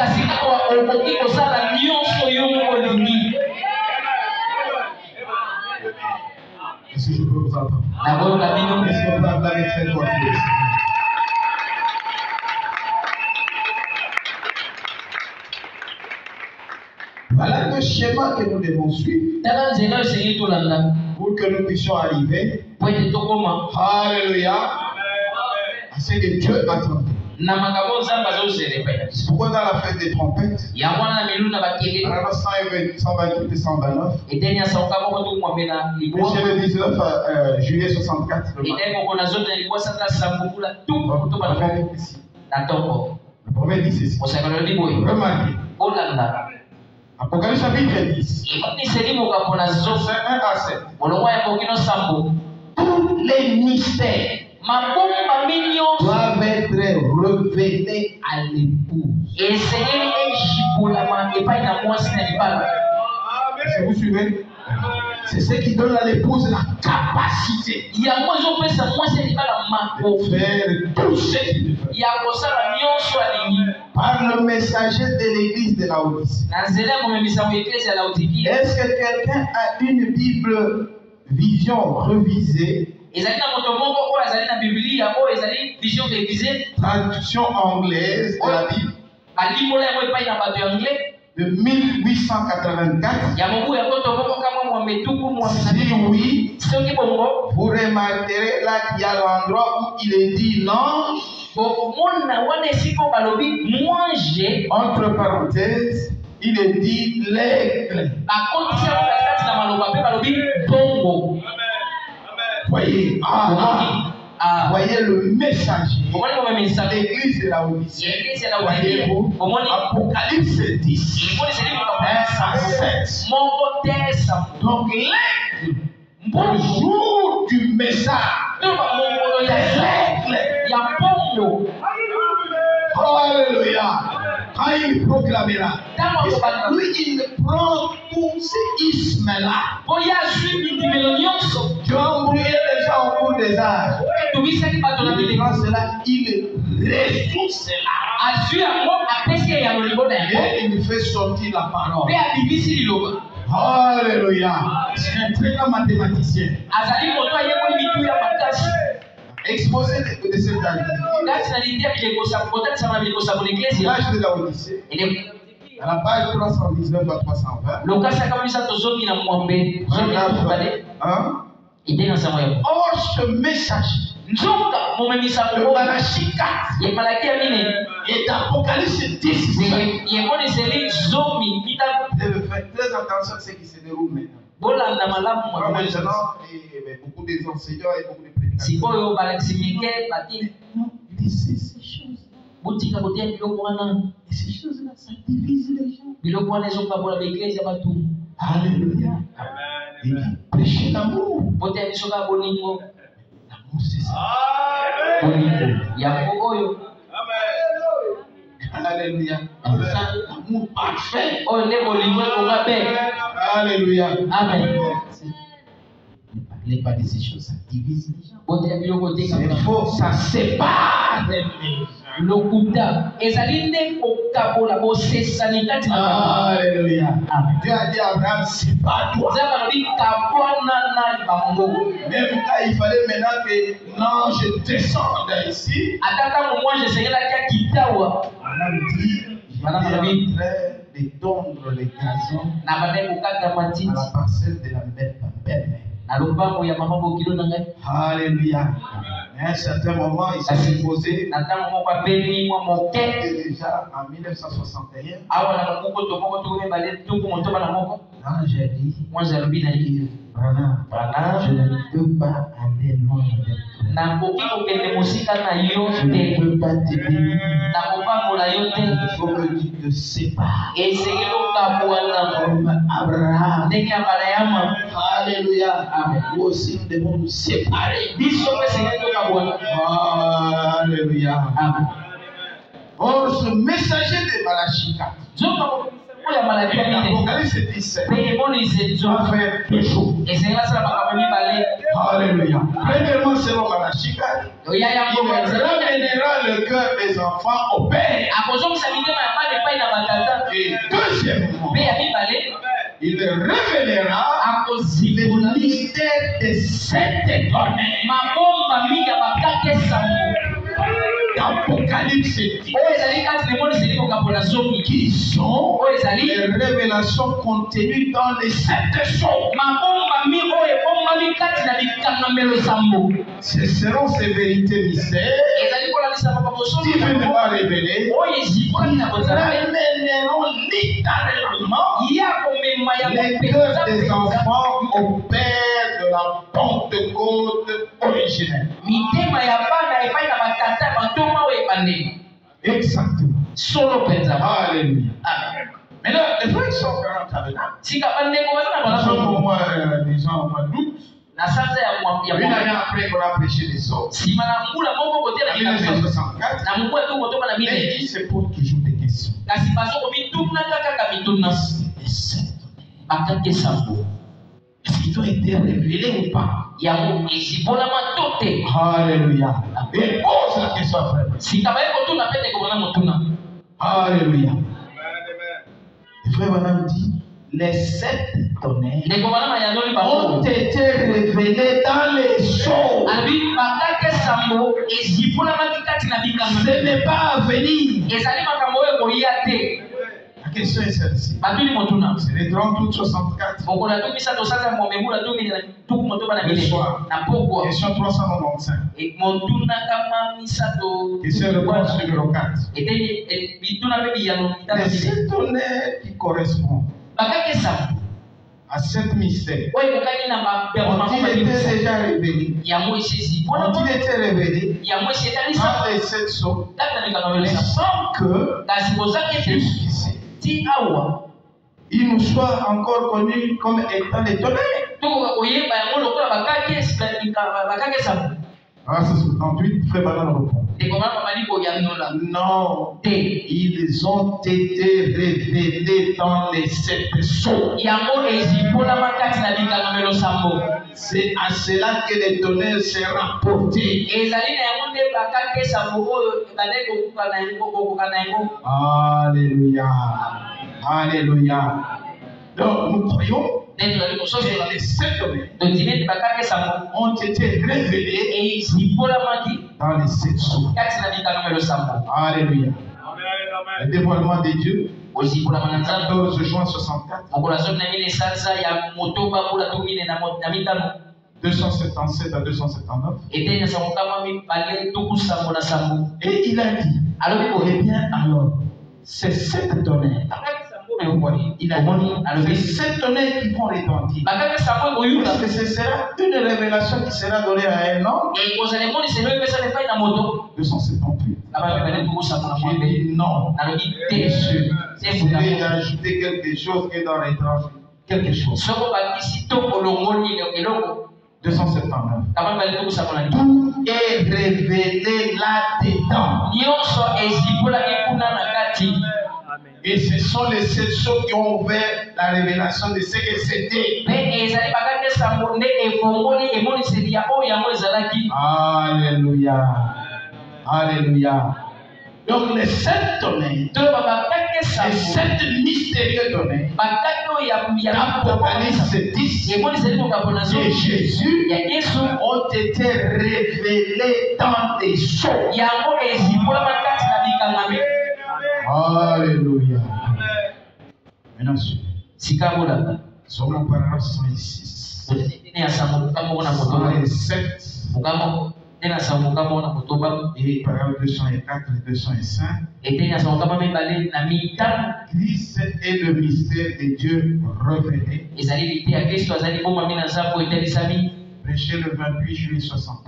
Speaker 1: Est-ce que je peux vous entendre? Est-ce que vous avez très fort? Voilà le schéma que nous devons suivre pour que nous puissions arriver. Alléluia. À ce que Dieu attend. C'est pourquoi dans la fête des trompettes, en 128 et 129, et le 19 juillet 64, le premier dit ceci. Remarquez. Apocalypse chapitre 10. C'est 1 à 7. Tous les mystères doivent être révélés à l'épouse.
Speaker 3: bolama et pas na moi si na libala.
Speaker 1: Est-ce que vous suivez? C'est ce qui donne à l'épouse la capacité
Speaker 3: Il y a moi je pense moi c'est libala mako.
Speaker 1: de faire tout ce qu'il veut.
Speaker 3: Il y a pour ça la nyonso alingi.
Speaker 1: Par le messager de l'église de Laodicée.
Speaker 3: Na nzela comme misa église ya Laodicée.
Speaker 1: Est-ce que quelqu'un a une Bible vision revisée?
Speaker 3: Ezali na moto moko oyo ezali na Biblia oyo ezali vision révisée.
Speaker 1: Traduction anglaise de la Bible
Speaker 3: Alimola yango epai na bato ya anglais.
Speaker 1: de 1884.
Speaker 3: Ya mobu ya koto moko kama mwa metuku mwa
Speaker 1: Si oui,
Speaker 3: soki bongo
Speaker 1: vous remarquerez là qu'il y a l'endroit où il est dit l'ange,
Speaker 3: bomona wana esiko balobi mwange
Speaker 1: entre parenthèses, il est dit l'aigle.
Speaker 3: bakotisa yango katikati na maloba mpe balobi bongo.
Speaker 1: Voyez, voyez le messager de l'église de Laodicée. Voyez-vous, Apocalypse 10, verset 7. Donc l'aigle, au jour du message, l'aigle, alléluia, quand il proclamera, lui il prend tous ces ismes-là qui ont embrouillé les gens au cours des âges. Il prend cela, il résout cela. Et il fait sortir la parole. Alléluia. C'est un très grand mathématicien. Exposé de cette année. L'âge de Laodicée. À la page 319 à 320. Or, ce message de Malachie 4 et d'Apocalypse 10. Vous devez faire très attention à ce qui se déroule maintenant. Maintenant, beaucoup des enseignants et beaucoup de prédicateurs. Laissez ces choses. Et ces choses-là, ça divise les gens. Alléluia. Et puis, prêchez l'amour. L'amour, c'est ça. Alléluia. C'est ça, l'amour parfait. Alléluia. Amen. Ne parlez pas de ces choses, ça divise les gens. C'est faux, ça sépare les gens. Alléluia. Dieu a dit à Abraham, sépare-toi. Même quand il fallait maintenant que l'ange descende ici, Madame dit, il est en train de tondre les gazons à la parcelle de la belle-mère. Alléluia. À un certain moment, il s'est posé. Et déjà en 1961, l'ange a dit, Branham, je ne peux pas aller loin avec toi. Je ne peux pas te bénir. Il faut que tu te sépares. Comme Abraham. Alléluia. Nous aussi, nous devons nous séparer. Alléluia. Or, ce messager de Malachie 4, Apocalypse 17, va faire deux choses. Alléluia. Premièrement, selon Malachie 4, il ramènera le cœur des enfants au Père. Et deuxièmement, il révélera le mystère des sept étoiles. Apocalypse 10, qui sont les révélations contenues dans les sept sceaux. Ce seront ces vérités mystères divinement révélées qui ramèneront littéralement les cœurs des enfants au Père de la Pentecôte originelle. Exactement. Alléluia. Maintenant, les frères sont vraiment tabernacle. Nous sommes au mois, disons, au mois d'août. Une année après qu'on a prêché les autres. En 1964, les gens se posent toujours des questions.
Speaker 3: Kasi bazoko mituna kaka mituna.
Speaker 1: Les 7 tonnerres.
Speaker 3: Bakake sambo.
Speaker 1: Est-ce qu'ils ont été révélés ou pas?
Speaker 3: Yango ezibola matote.
Speaker 1: Alléluia. Et pose la question, frère.
Speaker 3: Si tabaye kotuna pete komona motuna.
Speaker 1: Alléluia. Le frère Branham dit, les 7 tonnerres ont été révélés dans les choses. Ce n'est pas à venir. La question est celle-ci. C'est les 38 64. Le soir. Question 395. Question réponse numéro 4. Les 7 tonnerres qui correspondent à 7 mystères ont-ils été déjà révélés? Ont-ils été révélés dans les 7 sceaux? Mais sans que jusqu'ici il nous soit encore connu comme étant les tonnerres. Ah, c'est 78, frère Branham répond. Non, ils ont été révélés dans les 7 sceaux. C'est à cela que les tonnerres seront rapportés. Alléluia. Alléluia. Donc nous croyons que les 7 tonnerres ont été révélés dans les 7 sceaux. Alléluia. Le dévoilement de Dieu. 14 juin 64. 277 à 279. Et il a dit, eh bien alors, ces 7 tonnerres. Il a dit, c'est 7 tonnerres qui vont retentir. Parce que ce sera une révélation qui sera donnée à un homme. 278. J'ai dit non. Monsieur, vous voulez ajouter quelque chose qui est dans l'étrange. Quelque chose. 279. Tout est révélé là-dedans. Et ce sont les 7 sceaux qui ont ouvert la révélation de ce que c'était. Alléluia. Alléluia. Donc les 7 tonnerres, les 7 mystérieux tonnerres, Apocalypse 10 et Jésus ont été révélés dans des sceaux. Alléluia. Maintenant, sur mon paragraphe 106. 107. Et paragraphe 204 et 205. Christ est le mystère de Dieu révélé. Prêché le 28 juillet 60.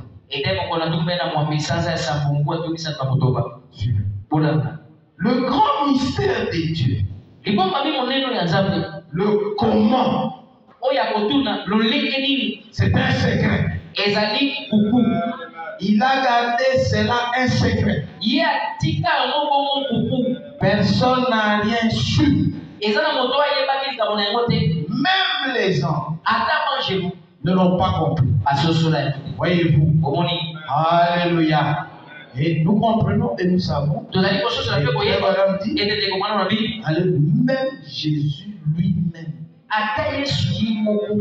Speaker 1: Suivez. Le grand mystère de Dieu. Le comment. C'est un secret. Il a gardé cela un secret. Personne n'a rien su. Même les hommes ne l'ont pas compris. Voyez-vous. Alléluia. Et nous comprenons et nous savons. Même Jésus lui-même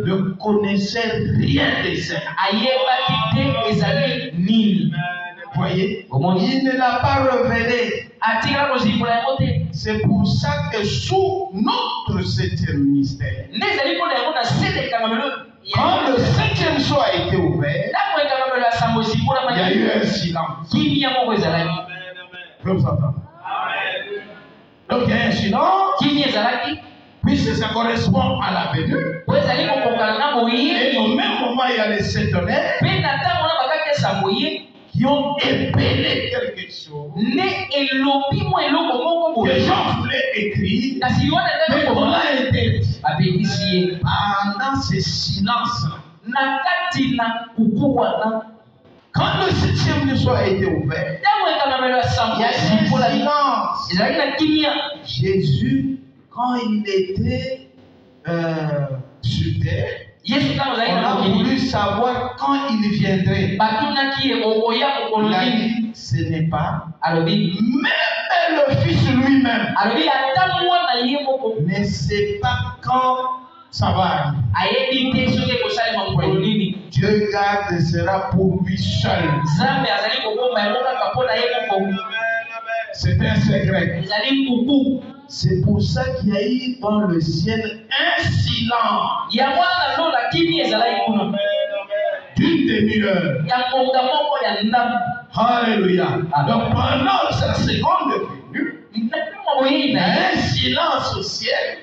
Speaker 1: ne connaissait rien de ça. Voyez, il ne l'a pas révélé. C'est pour ça que sous notre 7e mystère, quand le 7e sceau a été ouvert, il y a eu un silence. Vous entendez? Donc il y a un silence. Puisque ça correspond à la venue. Et au même moment, il y a les 7 tonnerres qui ont épellé quelque chose. Les gens voulaient écrire, mais on l'a interdit. Pendant ce silence, quand le 7e l'entrée soit été ouverte, il y a un silence. Jésus, quand il était sur terre, on a voulu savoir quand il viendrait. Il a dit, ce n'est pas. Même le Fils lui-même ne sait pas quand ça va arriver. Dieu garde sera pour lui seul. C'est un secret. C'est pour ça qu'il y a eu dans le ciel un silence d'une demi-heure. Alléluia. Donc pendant sa seconde venue, il y a un silence au ciel.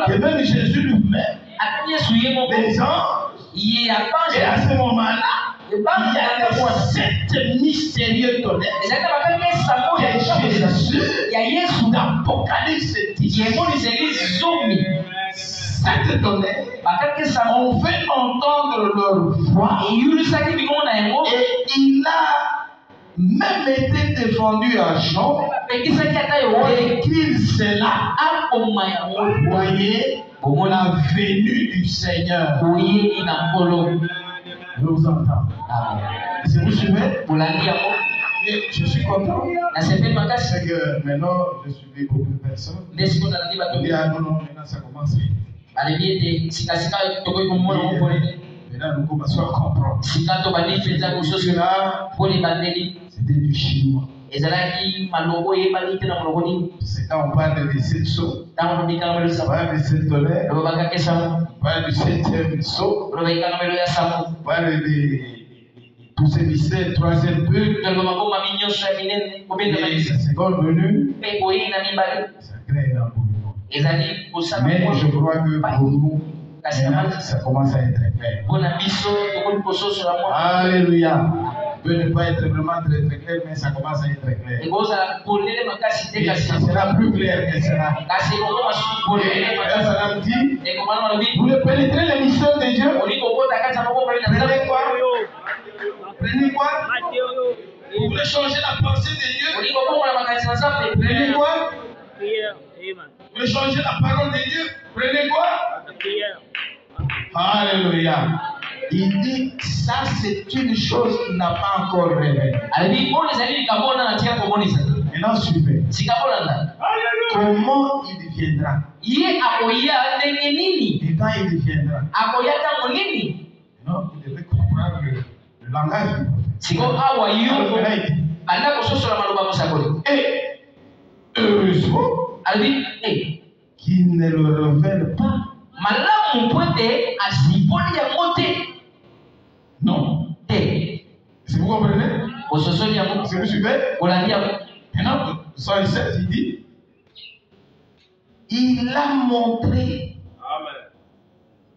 Speaker 1: Et même Jésus lui-même, les anges, et à ce moment-là, il y a sept mystérieux tonnerres que Jésus, d'Apocalypse 10, sept tonnerres ont fait entendre leur voix, et il a même été défendu à Jean pour écrire cela. Vous voyez la venue du Seigneur. Je vous entends. Si vous suivez, et je suis content. C'est que maintenant, je suis beaucoup de personnes. Il y a non, maintenant ça commence. Maintenant, nous commençons à comprendre. C'était du chinois. C'est quand on parle de 7 sauts, on parle de 7 tonnerres, on parle du 7e saut, on parle de tous ces mystères, 3e but, et la seconde venue, ça crée un mouvement. Mais je crois que pour nous, ça commence à être clair. Alléluia. Peut ne pas être vraiment très clair, mais ça commence à être clair. Et ça sera plus clair que cela. Ça dit, vous ne pénétrez les mystères de Dieu. Prenez quoi? Prenez quoi? Vous voulez changer la pensée de Dieu? Prenez quoi? Vous voulez changer la parole de Dieu? Prenez quoi? Alléluia. Il dit, ça c'est une chose qu'il n'a pas encore révélée. Maintenant, suivez. Comment il viendra? Et quand il viendra? Non, vous devez comprendre le langage du prophète. Et heureusement qu'il ne le révèle pas. Non. Si vous comprenez? Si vous suivez? Maintenant, 107, il dit, il a montré.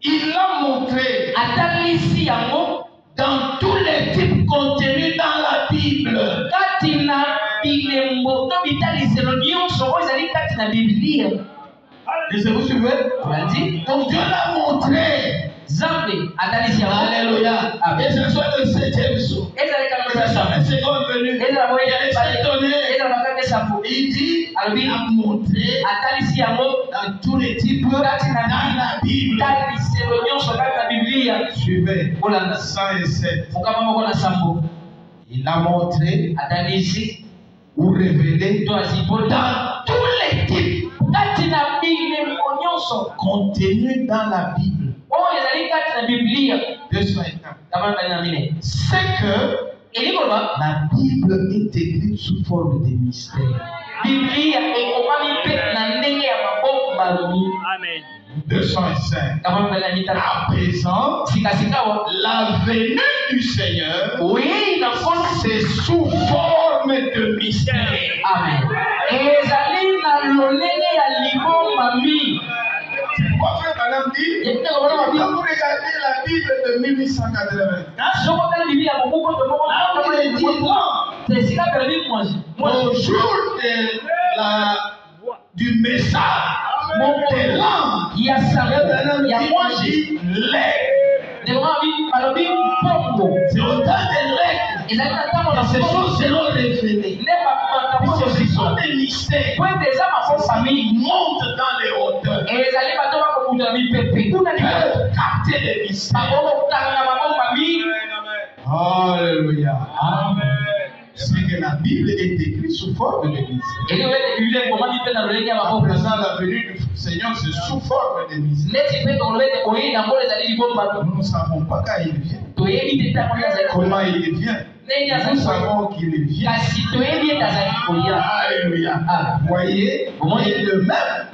Speaker 1: Il a montré dans tous les types contenus dans la Bible. Et si vous suivez? Donc Dieu l'a montré. Alléluia. Et ce soit le 7e saut. La seconde venue. Il dit, il a montré dans tous les types dans la Bible. Suivez. 107. Il a montré ou révélé dans tous les types contenus dans la Bible. C'est que la Bible est écrite sous forme de mystère. Amen. 205. À présent, la venue du Seigneur, c'est sous forme de mystère. Amen. Pourquoi frère Madame dit, quand vous regardez la Bible de 1884, au jour du message, de l'âme, il y a ça, c'est autant de lait Et ces choses seront révélées. Ce sont des mystères qui montent dans les hauteurs. Capter les mystères. Alléluia. Amen. C'est que la Bible est écrite sous forme de mystère. Maintenant, la venue du Seigneur, c'est sous forme de mystère. Nous ne savons pas quand il vient. Comment il vient. Nous savons qu'il vient. Alléluia. Voyez, et le même.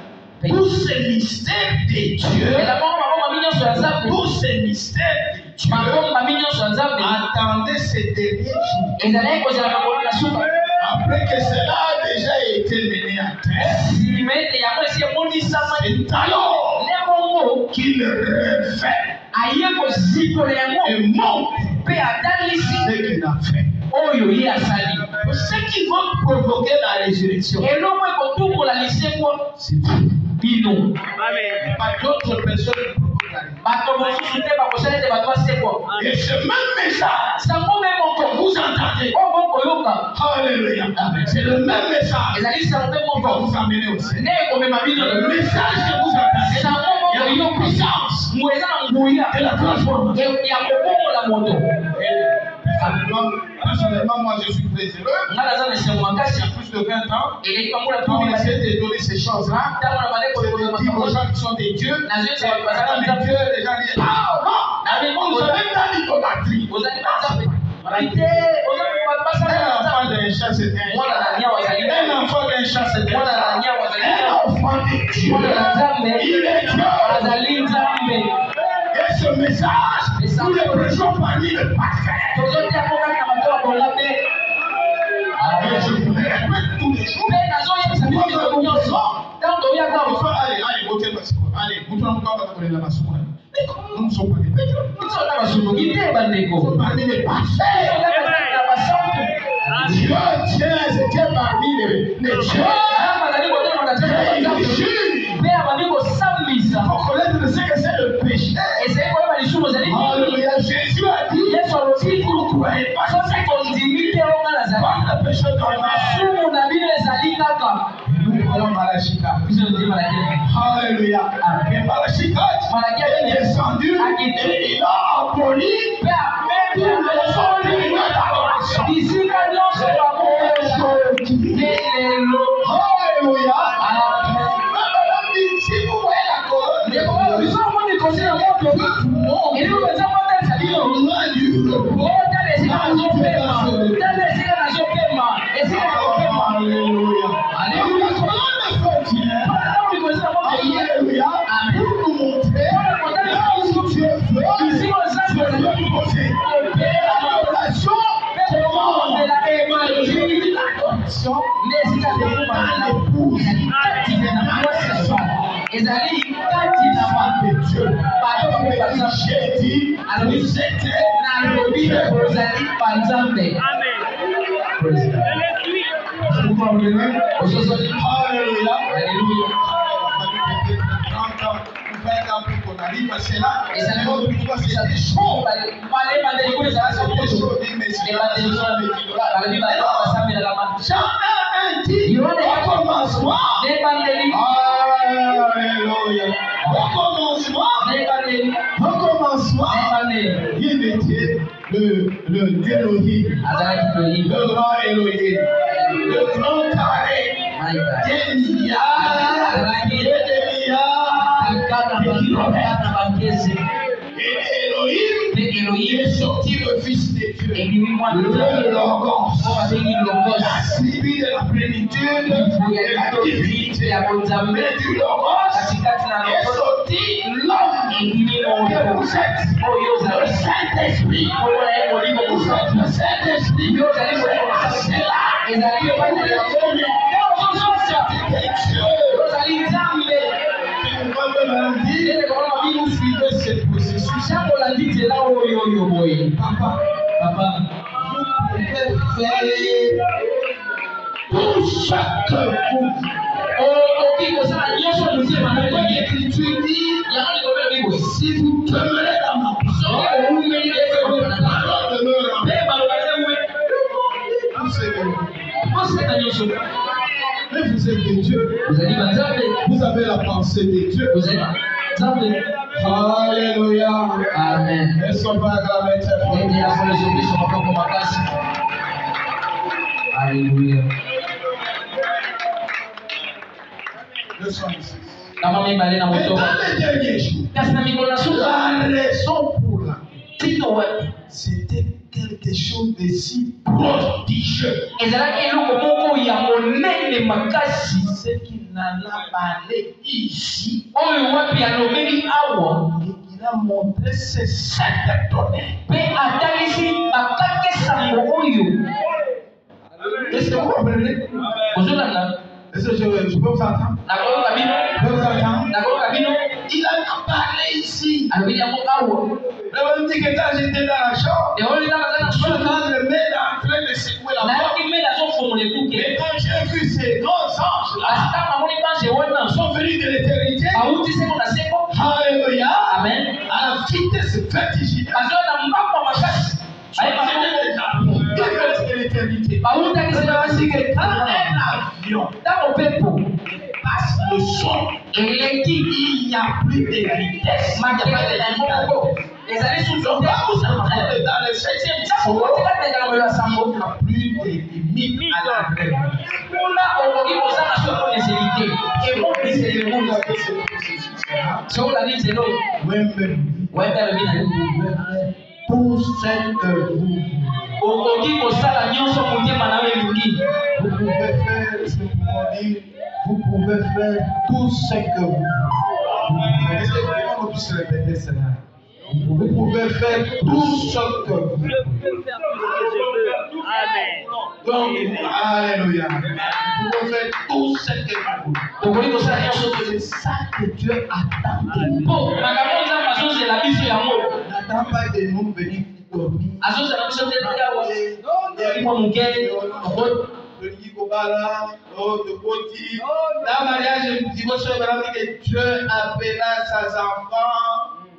Speaker 1: Pour ces mystères de Dieu, pour ces mystères de Dieu, attendez ces derniers jours. Après que cela a déjà été mené à terre, c'est alors qu'il révèle et montre ce qu'il a fait. Ce qui va provoquer la résurrection, c'est tout. Pas d'autres personnes. Et ce même message que vous entendez, alléluia, c'est le même message qui va vous amener au Seigneur. Le message que vous entendez, il y a une puissance de la transformation. Personnellement, moi je suis très heureux. Il y a plus de 20 ans, quand on essaie de donner ces choses-là, on dit aux gens qui sont des dieux, les dieux, les gens disent, ah non, on nous a même dans l'idolâtrie. Un enfant d'un chat, c'est un enfant d'un chat, c'est un enfant de Dieu. Il est Dieu. Et ce message, nous le prêchons parmi le parfait. Et je vous le répète tous les jours. Allez, votez le passeport. Allez, vous trouvez encore la passeport. Nous ne sommes pas des pétrole. Nous sommes parmi les parfaits. Dieu tient, c'était parmi les dieux. Il faut connaître ce que c'est le péché. Alléluia. Jésus a dit, si vous ne croyez pas, c'est qu'on dit, pas le péché dans la nous croyons Malachika. Alléluia. Et Malachika est descendu et il a aboli tous les autres lieux d'adoration. Alléluia. Si vous voyez la colonne, c'est là, et ça ne va pas c'est chaud. Il était le Elohim, le grand Elohim, le grand carré, des milliards et des milliards de kilomètres. Et Elohim est sorti le Fils de Dieu, le Logos, la tribu de la plénitude de la divinité. Mais du Logos est sorti l'homme que vous êtes, le Saint-Esprit. Vous êtes le Saint-Esprit. C'est là. Vous suivez ce processus. Papa, vous pouvez faire tout chaque coup. L'écriture dit, si vous demeurez dans ma parole, Mais vous êtes de Dieu. Vous avez la pensée de Dieu. Alléluia.
Speaker 3: Amen.
Speaker 1: Est-ce qu'on peut acclamer très fort?
Speaker 3: Alléluia.
Speaker 1: Le 66.
Speaker 3: Et dans les
Speaker 1: derniers jours, la raison pour laquelle c'était quelque chose de si prodigieux, c'est qu'il en a parlé ici et qu'il a montré ses 7 tonnerres. Est-ce que vous comprenez? Est-ce que je peux vous entendre? Il en a parlé ici. Le même dit que quand j'étais dans la chambre, le mail est en train de secouer la porte. Et quand j'ai vu ces grands anges-là, sont venus de l'éternité. Alléluia.
Speaker 3: Amen.
Speaker 1: À la vitesse vertigineuse. De l'éternité. C'est que quand un avion passe le son, il n'y a plus de vitesse. Les années sous le bas, vous entrez dans le 7e jour, il n'y a plus de limite à la règle. Tout ce que vous pouvez faire, vous pouvez faire tout ce que vous voulez. Est-ce que vous pouvez tous répéter cela? Vous pouvez faire tout ce que vous voulez. Donc, alléluia. Vous pouvez faire tout ce que vous voulez. C'est ça que Dieu attend de nous. N'attends pas de nous venir dormir. Dans le mariage, Dieu appela ses enfants.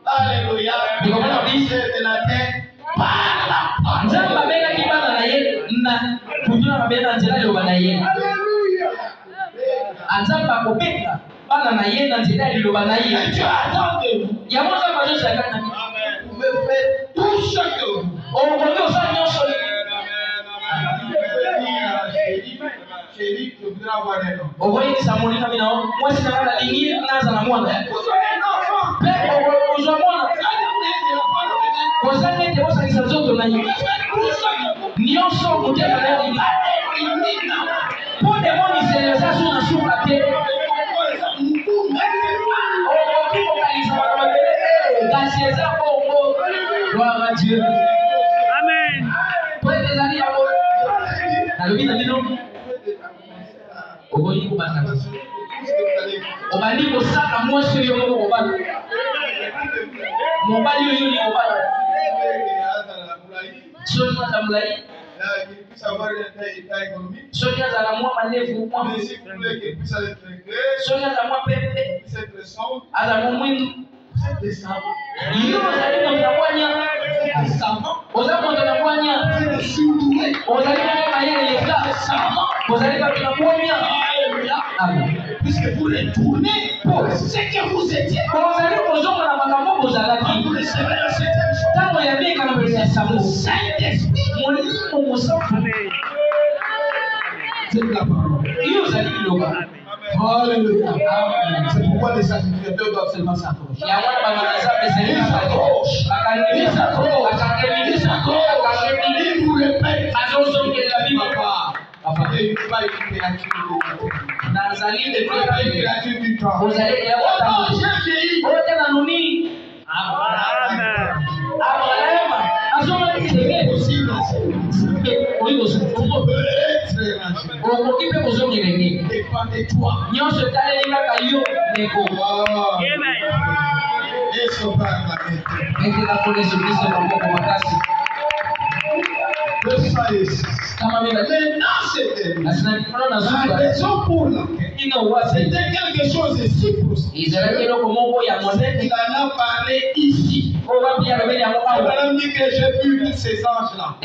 Speaker 1: Alléluia. De la terre par la parole. Alléluia. Dieu attend de vous. Vous pouvez faire tout ce que vous voulez. Chérie, je voudrais avoir un homme. Vous avez un
Speaker 3: obali kosaka mwasi oyo moko kobala mobali oyo ni kobala soki aza molai soki azala mwa manevu soki aza mwa pembe aza mwa mwindu yo ozali moto na bwanya oza moto na bwanya ozali moko mayele leka ozali bato na bwanya.
Speaker 1: Puisque vous retournez pour ce que vous étiez.
Speaker 3: Vous allez vous recevez
Speaker 1: le 7e jour. Saint-Esprit. C'est la parole. Alléluia. C'est pourquoi les sacrificateurs doivent seulement s'accrocher. Ils s'accrochent. Ils vous répètent. Enfin, il n'y a pas une créature du temps.
Speaker 3: Vous allez
Speaker 1: la raison pour laquelle c'était quelque chose de si possible. Il en a parlé ici. On a dit que j'ai vu ces anges-là.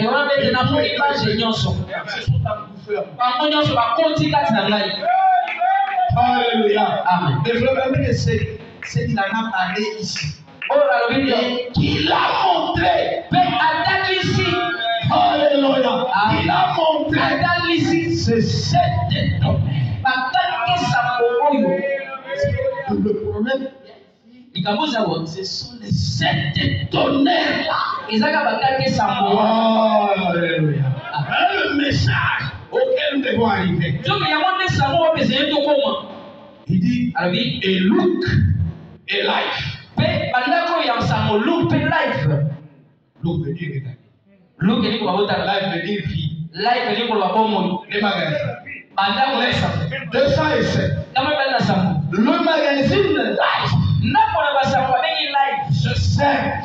Speaker 4: construire.
Speaker 3: bango nyonso bakonti kati na ngai.
Speaker 4: Alléluia.
Speaker 3: Amen.
Speaker 4: Et je veux même que c'est qu'il en a parlé ici.
Speaker 3: Oyo nalobi
Speaker 4: Et qu'il a montré.
Speaker 3: mpe atalisi.
Speaker 4: Alléluia. Il a montré.
Speaker 3: Atalisi.
Speaker 4: C'est cette domaine.
Speaker 3: Bakangisa oyo.
Speaker 4: Le problème,
Speaker 3: Likambo zawo.
Speaker 4: ce sont les sept tonnerres-là.
Speaker 3: Ezaka bakangisa mo.
Speaker 4: Alléluia. Le message auquel nous devons arriver.
Speaker 3: Soki yango nde sango bapesa ye tokoma.
Speaker 4: Il dit,
Speaker 3: Alobi
Speaker 4: et look et life.
Speaker 3: mpe bandako ya sango Luke mpe life.
Speaker 4: Look veut dire regarder.
Speaker 3: Luke elingo babotala.
Speaker 4: Life veut dire vie.
Speaker 3: Life elingo babomoi.
Speaker 4: Les magasins.
Speaker 3: Bandako na sango.
Speaker 4: 207.
Speaker 3: Kama bali na sango.
Speaker 4: Le magazine Life
Speaker 3: Ndako na basango babengi life.
Speaker 4: se sert.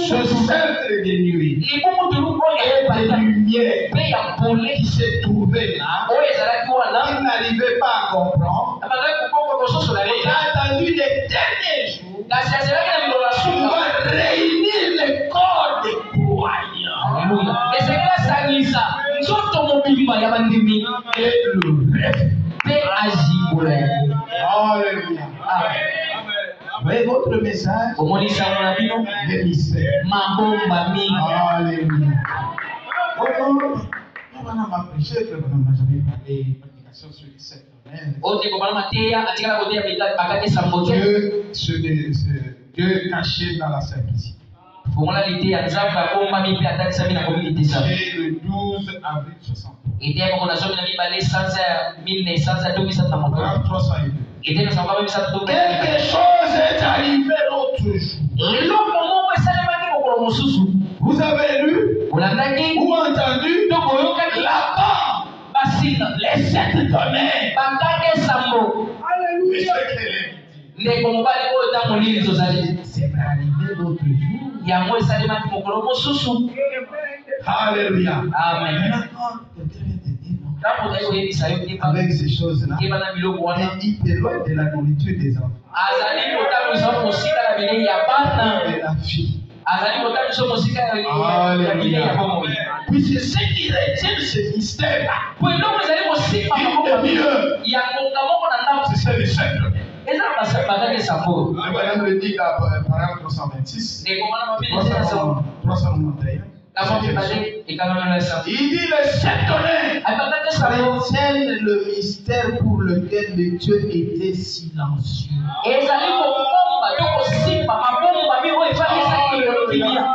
Speaker 4: Se sert de nuit.
Speaker 3: Libumu tulu oyo
Speaker 4: Et de
Speaker 3: ebanda.
Speaker 4: lumière
Speaker 3: Mpe ya pole
Speaker 4: qui se trouvait là.
Speaker 3: oyo ezalaki wana.
Speaker 4: Il n'arrivait pas à comprendre.
Speaker 3: Abandaki kokoko kososola
Speaker 4: Il
Speaker 3: ye.
Speaker 4: a attendu les derniers jours
Speaker 3: Kasi azalaki na mikolo ya
Speaker 4: pour
Speaker 3: suka.
Speaker 4: réunir le corps des croyants.
Speaker 3: Haleluya. Ezalaki asangisa nzoto mobimba ya bandimi
Speaker 4: Et le reste.
Speaker 3: mpe azibola yango.
Speaker 4: Alléluia. Vous voyez votre message?
Speaker 3: Omoni sango na bino
Speaker 4: Le mystère.
Speaker 3: mabomba mingi.
Speaker 4: Alléluia. On va prêcher, on n'a jamais parlé prédication sur les sept domaines.
Speaker 3: Ote kobala mateya atikala koteya bakati sango te.
Speaker 4: Dieu caché dans la simplicité.
Speaker 3: Fongola lite ya nzambe abombami mpe atatisami na komilite sango.
Speaker 4: C'est le 12 avril 60.
Speaker 3: Eteya moko na zomi na mibale sanza ya 1900 na moto.
Speaker 4: 302.
Speaker 3: Eteya na sango kaba misatu to.
Speaker 4: Quelque chose est arrivé l'autre jour.
Speaker 3: Eloko moko esalemaki mokolo mosusu.
Speaker 4: Vous avez lu
Speaker 3: Olandaki
Speaker 4: ou entendu
Speaker 3: to koyokaki
Speaker 4: là-bas
Speaker 3: basina
Speaker 4: les sept domaines.
Speaker 3: bakake sango.
Speaker 4: Alléluia.
Speaker 3: Ndeko mobali oyo ntango nini tozali.
Speaker 4: C'est arrivé l'autre jour.
Speaker 3: Yango esalemaki mokolo mosusu.
Speaker 4: Alléluia.
Speaker 3: Amen.
Speaker 4: Maintenant, quelqu'un vient te dire non.
Speaker 3: Ntango ozali koyebisa yo keba
Speaker 4: Avec ces choses-là,
Speaker 3: na biloko wana.
Speaker 4: il t'éloigne de la nourriture des enfants
Speaker 3: Azali kotambwisa mosika na bilei ya bana.
Speaker 4: et la fille.
Speaker 3: Azali kotambwisa mosika ya bilei ya bomoi.
Speaker 4: Puis c'est ce qui retient ce mystère-là.
Speaker 3: Po eloko ezali kosimba maboko
Speaker 4: mieux.
Speaker 3: ya ngonga moko na ndako.
Speaker 4: C'est ça le sept domaines.
Speaker 3: Eza bakake sango.
Speaker 4: Le Madame le dit à paragraphe 326,
Speaker 3: Ndeko mwana mabili eza sango.
Speaker 4: 391.
Speaker 3: Kama mibale ekamano na sango.
Speaker 4: Il dit les sept domaines
Speaker 3: Bakake sango.
Speaker 4: retiennent le mystère pour lequel le Dieu était silencieux.
Speaker 3: Ezali kobomba to kosimba mabomba mi oyo efalisaki eloko kimia.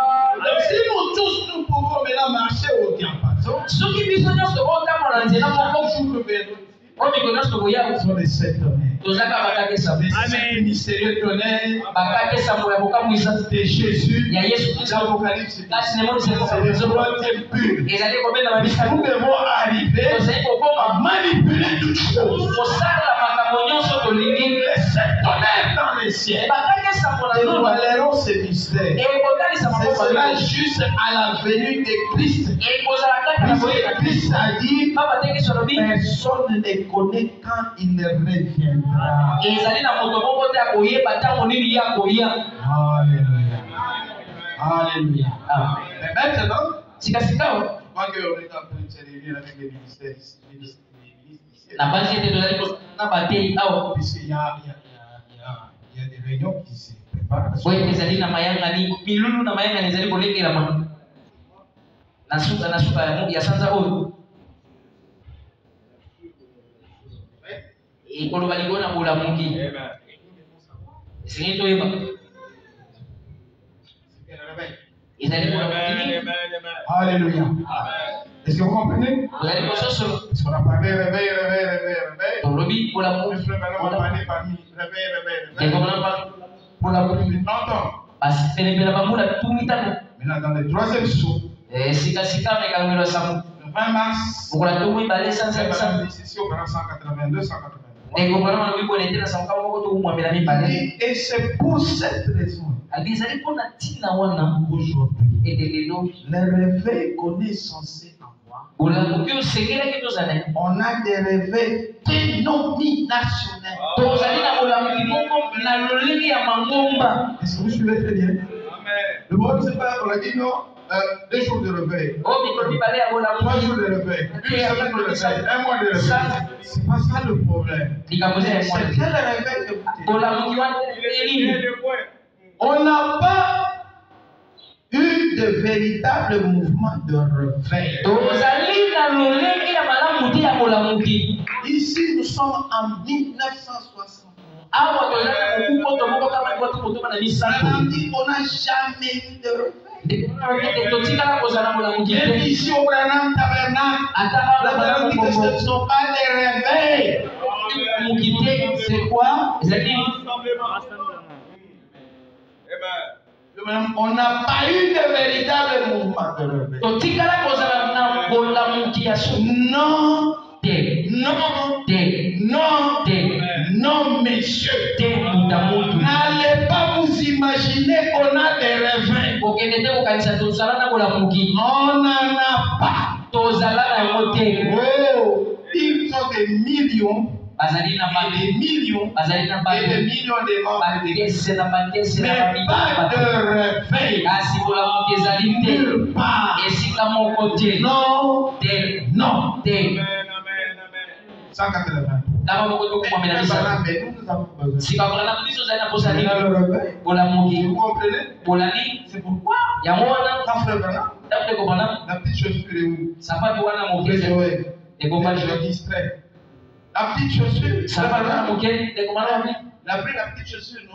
Speaker 4: Si nous tous nous pouvons maintenant marcher au diapason,
Speaker 3: Soki biso nyonso otambola nzela moko
Speaker 4: nous verrons
Speaker 3: oyo mikolo nyonso tokoya
Speaker 4: sur les sept domaines.
Speaker 3: tozaka bakake sango.
Speaker 4: Les sept mystérieux domaines
Speaker 3: Bakake sango ya kokamwisa
Speaker 4: de Jésus,
Speaker 3: ya Yesu Kristo.
Speaker 4: l'Apocalypse,
Speaker 3: Kasi nemonisa
Speaker 4: c'est le troisième but.
Speaker 3: ezali kobenda
Speaker 4: Nous
Speaker 3: babisa
Speaker 4: devons arriver
Speaker 3: tozali
Speaker 4: à
Speaker 3: kokoma
Speaker 4: manipuler toutes choses.
Speaker 3: kosala makambo nyonso tolingi.
Speaker 4: Les sept domaines dans les ciels.
Speaker 3: Bakake sango na nzolo
Speaker 4: Dévoilerons ces mystères.
Speaker 3: ekotalisa
Speaker 4: Ce
Speaker 3: mabomba
Speaker 4: sera
Speaker 3: mingi.
Speaker 4: juste à la venue de Christ.
Speaker 3: ekozala kaka na boye na
Speaker 4: Puisque
Speaker 3: Kristo.
Speaker 4: Christ a dit,
Speaker 3: Papa tekiso lobi
Speaker 4: personne ne connaît quand il ne reviendra.
Speaker 3: ezali na moto moko te akoyeba ntango nini ye akoya.
Speaker 4: Alléluia. Alléluia. Mais maintenant,
Speaker 3: Sikasikao
Speaker 4: moi que on est en train de se réunir avec les ministères ici,
Speaker 3: na basi ete tozali na batei awa
Speaker 4: puisqu'il y a des réunions qui se préparent.
Speaker 3: boye ezali na mayangani milulu na mayangani ezali kolengelama na suka ya sanza oyo ekoloba ligo na bolamuki esengi toyeba ezali bolamuki
Speaker 4: Alléluia. Est-ce que vous comprenez?
Speaker 3: ozali kososolo
Speaker 4: Est-ce qu'on a parlé réveil, réveil, réveil, réveil?
Speaker 3: tolobi bolamuki
Speaker 4: Le frère, maintenant, on va parler parmi réveil, réveil, réveil.
Speaker 3: ekomana bolamuki
Speaker 4: Entends.
Speaker 3: basi penepene bambula tumitano
Speaker 4: Maintenant, dans le troisième saut,
Speaker 3: sikasika mekalongelo sango
Speaker 4: le 20 mars,
Speaker 3: mokola tomo ibale sanza
Speaker 4: madame ici au 182, 183.
Speaker 3: ekomana malobi boye ete na sango kama moko tokumwamela mibale
Speaker 4: Et c'est pour cette raison
Speaker 3: adi ezali mpona ntina wana
Speaker 4: qu'aujourd'hui,
Speaker 3: ete lelo
Speaker 4: le réveil qu'on est censé avoir,
Speaker 3: bolamuki osengelaki tozala
Speaker 4: on a des réveils dénominationnels.
Speaker 3: tozali na bolamuki moko na lolenge ya mangomba.
Speaker 4: Est-ce que vous suivez très bien? Le problème, c'est pas, on a dit non, 2 jours de réveil.
Speaker 3: oyo mikolo
Speaker 4: 3 jours de réveil, 1 semaine de réveil, 1 mois de réveil. C'est pas ça le problème. C'est quel réveil que vous On n'a pas eu de véritable mouvement de réveil. Ici, nous sommes en 1960. On n'a jamais eu de réveil. Même ici au Branham Tabernacle, ce ne sont pas des réveils. C'est quoi? On n'a pas eu de véritable mouvement de réveil. Non, messieurs. N'allez pas vous imaginer qu'on a des réveils. On n'en a pas. Oh, ils sont des millions. Des millions et des millions de morts. Mais pas de réveil. Nulle part. Non. 180. Vous comprenez? C'est pourquoi la petite chaussure est où? Je distrait. La petite chaussure, la petite chaussure, non?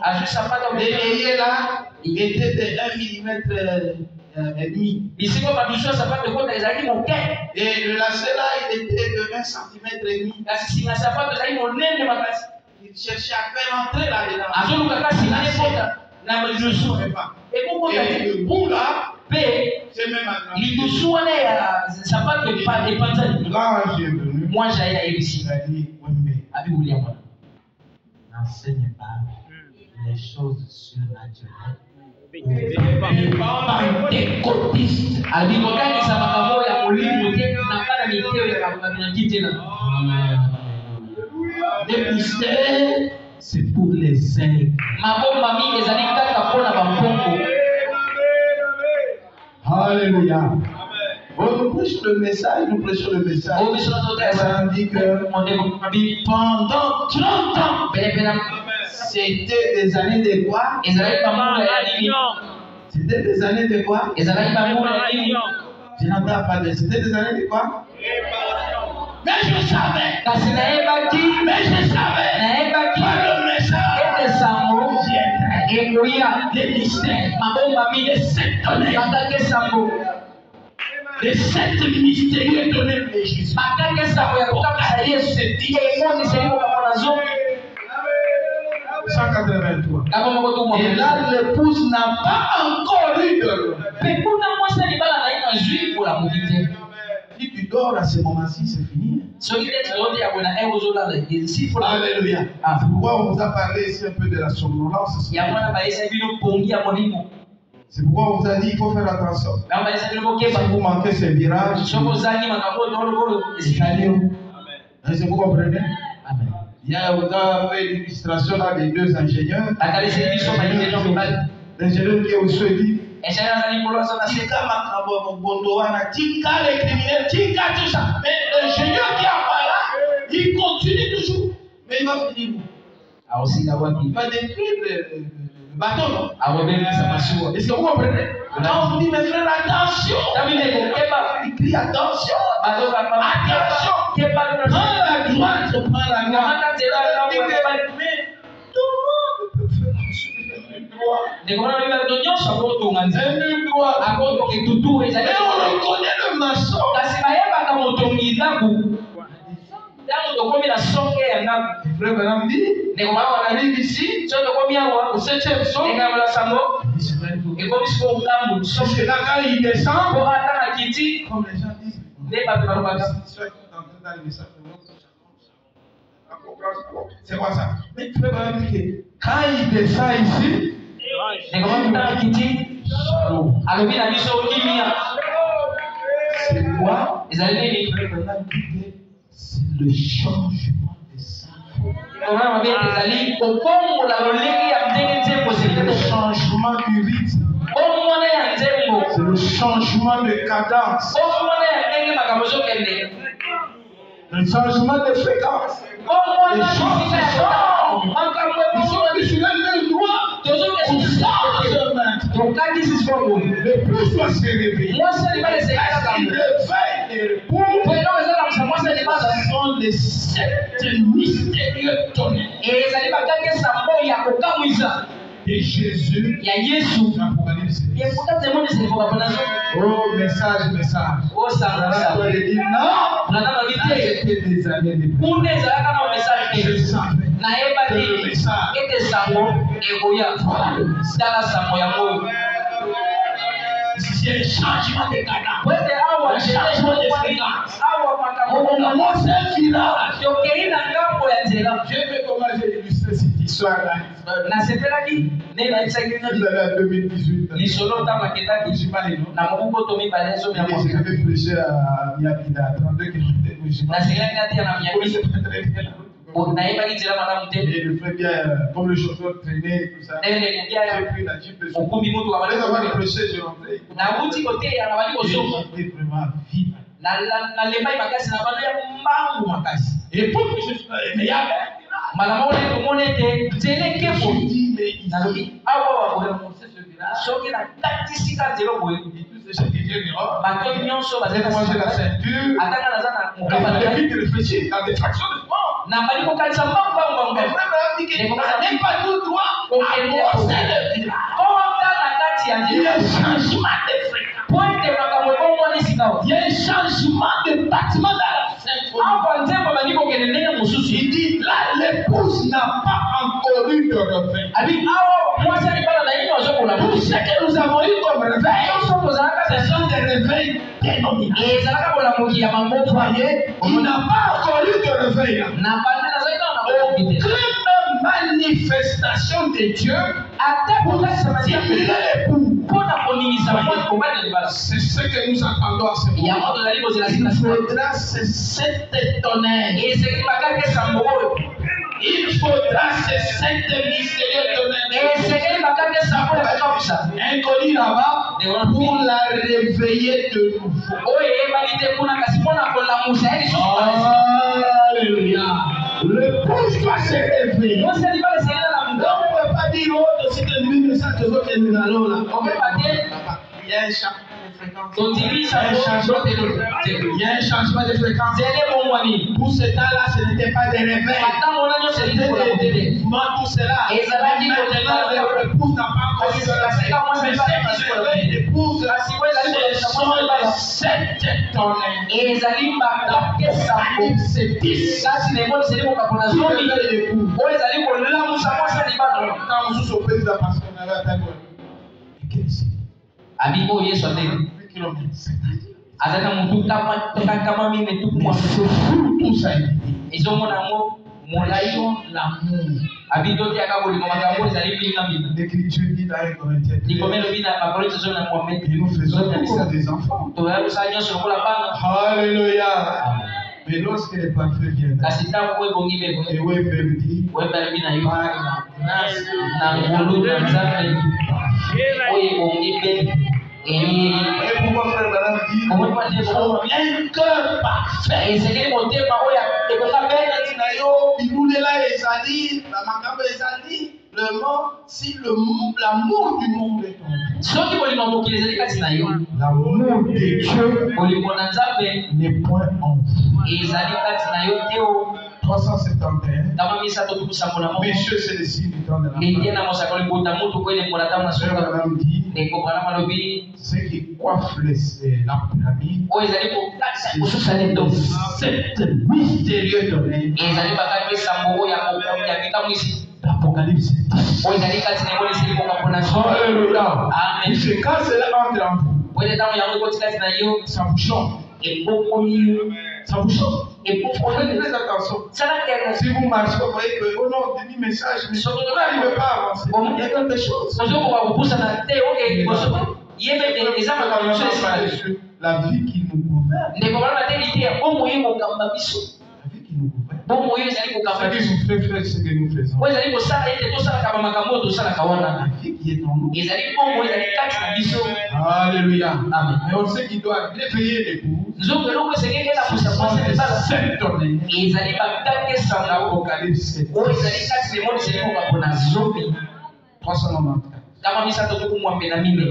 Speaker 4: Les ayés là, il était de 1 mm et demi. Et le lacet là, il était de 1 cm et demi. Il cherchait à faire entrer là-dedans. Et le bout là, c'est même quand j'ai venu,
Speaker 3: Moi, j'ai ici.
Speaker 4: il a dit, oui, mais n'enseigne pas les choses surnaturelles.
Speaker 3: Pentecôtiste.
Speaker 4: Les mystères, c'est pour les saints. Alléluia. Nous prêchons le message, On dit que pendant 30 ans, c'était des années de quoi? C'était des années de quoi? Je n'entends pas de. C'était des années de quoi? Mais je savais. Par le message viendrait des mystères, les 7 tonnerres. Les 7 mystérieux tonnerres de Jésus. C'est dit. 183. Et là, l'épouse n'a pas encore eu de réveil. Si tu dors à ce moment-ci, c'est fini. Alléluia. C'est pourquoi on vous a parlé ici un peu de la somnolence. C'est pourquoi on vous a dit qu'il faut faire attention. Si vous manquez ces virages, c'est vous comprenez? Amen. Il y a une illustration là des 2 ingénieurs. L'ingénieur qui est au sud dit Tika les criminels, Tika tout ça. Mais l'ingénieur qui est là, il continue toujours. Mais il va finir où? Il va détruire le bateau, non? Est-ce que vous comprenez? Quand on vous dit, mes frères, attention, il crie attention. Attention. Prends la droite, je prends la gauche. Mais tout le monde peut faire le droit. Et on reconnaît le maçon. Frère Branham dit, on arrive ici, au 7e son, c'est là quand il descend, comme les gens disent, c'est quoi ça? Mais Frère Branham dit que quand il descend ici, c'est quoi? C'est le changement de sang. C'est le changement du rythme. C'est le changement de cadence. Le changement de fréquence. Les choses se changent. Nous sommes sur le même droit. On change maintenant. Le plus doit se réveiller. Parce qu'il réveille les repos. Ce sont les sept mystérieux tonnerres. Et Jésus, l'Apocalypse. Oh, message. Voilà, toi, il dit non. C'était des années de je savais. Le message. C'est un changement de cadavre. Un changement de fréquence. On commence un village. Je vais comment j'ai illustré cette histoire-là. Vous avez à 2018. Je vais prêcher à Miabida, 32 km. Et le frère bien, comme le chauffeur traînait et tout ça, j'ai pris la Jeep de son. Après avoir prêché, j'ai rentré. J'étais vraiment vide. Et pour que je sois meilleur, je dis, mais réfléchir dans des fractions de sport. Mais pas tout droit. Il y a un changement de fréquence. Il y a un changement de bâtiment dans la symphonie. Il dit là, l'épouse n'a pas encore eu de réveil. Tout ce que nous avons eu comme réveil, ce sont des réveils dénominés. Voyez, il n'a pas encore eu de réveil. Aucune manifestation de Dieu pour stimuler l'époux. C'est ce que nous attendons à ce moment. Il faudra ces sept tonnerres. Il faudra ces sept mystérieux tonnerres. Un colis là-bas pour la réveiller de nouveau. Alléluia. Le pouce doit se réveiller. On ne peut pas dire autre si tu as vu ça que vous êtes là. On peut pas dire. Il y a un changement de fréquence. Il y a un changement de fréquence. Pour ce temps-là, ce n'était pas des réveils. C'était des mouvements, tout cela. Maintenant, l'épouse n'a pas encore eu de réveil. Mais ceux qui se réveillent, l'épouse, ce sont les sept tonnerres. C'est 10. Quand vous surprenez la parce qu'on avait attaqué.
Speaker 3: Abiko Yesu atende. Azana muntu kama mimi tu kwa
Speaker 4: tout ça.
Speaker 3: Izo mona mo molayo l'amour. Abito ti akaboli mama kambo zali binga binga.
Speaker 4: L'écriture dit dans 1 Corinthiens.
Speaker 3: Ni komelo bina parole de Jean Mohamed.
Speaker 4: Et nous faisons comme des enfants.
Speaker 3: To ya usanyo soko la bana.
Speaker 4: Alléluia. Mais lorsque les parfaits viennent, et oui, même dit, et pourquoi frère Madame dit, un cœur parfait. Si l'amour du monde est tombé, l'amour de Dieu n'est point en vous. 371. Messieurs, c'est le signe du temps de la fin. Ceux qui coiffent la pyramide, c'est mystérieux tonnerre. L'Apocalypse. Alléluia. Et c'est quand cela entre en vous, ça vous change. Ça vous change. Et pour faites très attention. Si vous marchez, vous voyez que au nom de message, vous n'arrivez pas à avancer. Il y a quelque chose. La vie qui nous gouverne. La vie qui nous gouverne. Ce que nous faisons. La vie qui qui est en nous.
Speaker 3: ezali bongo ezali kati na biso.
Speaker 4: Alléluia.
Speaker 3: Amen.
Speaker 4: Mais on sait qu'il doit réveiller l'épouse.
Speaker 3: nzongo eloko esengeli elakusa mwasi libala
Speaker 4: Septonné.
Speaker 3: ezali bakake sango
Speaker 4: Apocalypse
Speaker 3: oyo ezali kati lemoni ezali kokapona zomi
Speaker 4: 394.
Speaker 3: kama misato tukumwambe na mine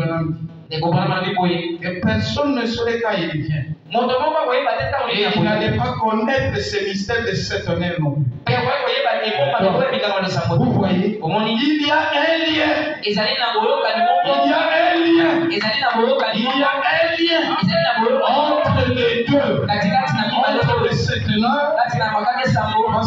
Speaker 3: ndeko bana bana biboye
Speaker 4: Et personne ne saurait quand il vient.
Speaker 3: moto moko akoyeba te ntango
Speaker 4: Et il n'allait pas connaître ces mystères de cet honneur non plus.
Speaker 3: pe akoyeba ekoma lokola bikamwa lisango
Speaker 4: Vous voyez,
Speaker 3: omoni
Speaker 4: il y a un lien.
Speaker 3: ezali na boyokani
Speaker 4: Il
Speaker 3: moko
Speaker 4: y a un lien.
Speaker 3: ezali na boyokani
Speaker 4: Il y
Speaker 3: moko
Speaker 4: a un lien
Speaker 3: ezali na boyokani
Speaker 4: entre les deux.
Speaker 3: katikati na mibale
Speaker 4: Entre
Speaker 3: oyo
Speaker 4: cet honneur,
Speaker 3: kati na bakake sango
Speaker 4: et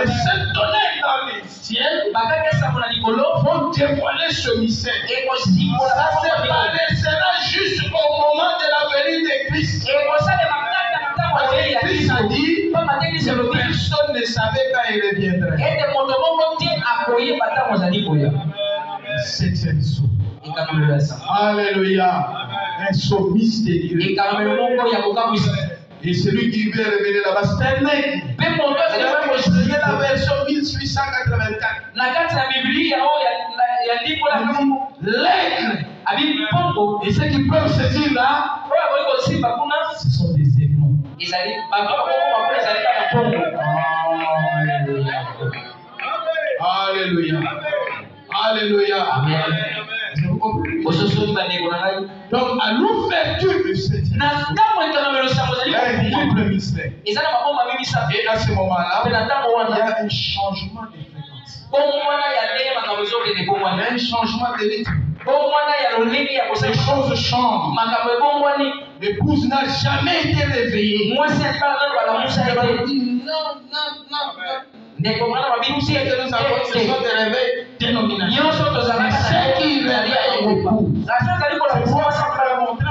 Speaker 4: cet honneur dans les ciels
Speaker 3: bakake sango na likolo
Speaker 4: vont dévoiler ce mystère.
Speaker 3: ekosimbola
Speaker 4: Ça s'évanescera juste au moment de la venue de Christ.
Speaker 3: ekosalema kaka na ntango azeli ya
Speaker 4: Christ a dit
Speaker 3: pamba te kristo
Speaker 4: que
Speaker 3: elobi
Speaker 4: personne ne savait quand il reviendrait.
Speaker 3: ete moto moko te akoyeba ntango azali koya
Speaker 4: Septième saut.
Speaker 3: ekangamelo ya sango
Speaker 4: Alléluia. Un saut mystérieux.
Speaker 3: ekangamelo moko ya kokamwisa
Speaker 4: Et celui qui veut révéler là-bas, c'est un aigle.
Speaker 3: mpe moto azali
Speaker 4: C'est la version 1884.
Speaker 3: na kati na biblia oyo ya limbola
Speaker 4: L'aigle.
Speaker 3: abi mpongo
Speaker 4: Et ceux qui peuvent saisir là,
Speaker 3: oyo akoki kosimba kuna
Speaker 4: ce sont des aiglons.
Speaker 3: ezali bato bakoko bakuna ezali kaka mpongo
Speaker 4: Alléluia. Alléluia. Alléluia. Vous comprenez?
Speaker 3: ososoli bandeko na ngai
Speaker 4: Donc, à l'ouverture du septième
Speaker 3: na ntango ekangamelo sango ezali
Speaker 4: il y a un
Speaker 3: kofungwa
Speaker 4: triple mystère.
Speaker 3: eza na maboma misato
Speaker 4: Et à ce moment-là,
Speaker 3: mpe na ntango
Speaker 4: il y
Speaker 3: wana
Speaker 4: a un changement de fréquence.
Speaker 3: bomwana ya ndenge makambo ezokende
Speaker 4: Il y
Speaker 3: ebongwani
Speaker 4: a un changement de rythme.
Speaker 3: bomwana ya lolenge ya
Speaker 4: Les
Speaker 3: kosala
Speaker 4: choses changent.
Speaker 3: makambo ebongwani
Speaker 4: L'épouse n'a jamais été réveillée.
Speaker 3: mwasi alibala nano balamusa
Speaker 4: Elle
Speaker 3: ete
Speaker 4: a dit non, non, non, non.
Speaker 3: ndeko mwana babilusi
Speaker 4: Ce que nous avons, ce sont des réveils dénominateurs.
Speaker 3: nyonso tozalaka
Speaker 4: Mais ce qui réveille l'épouse,
Speaker 3: raso ezali kolakisa
Speaker 4: on
Speaker 3: mwasi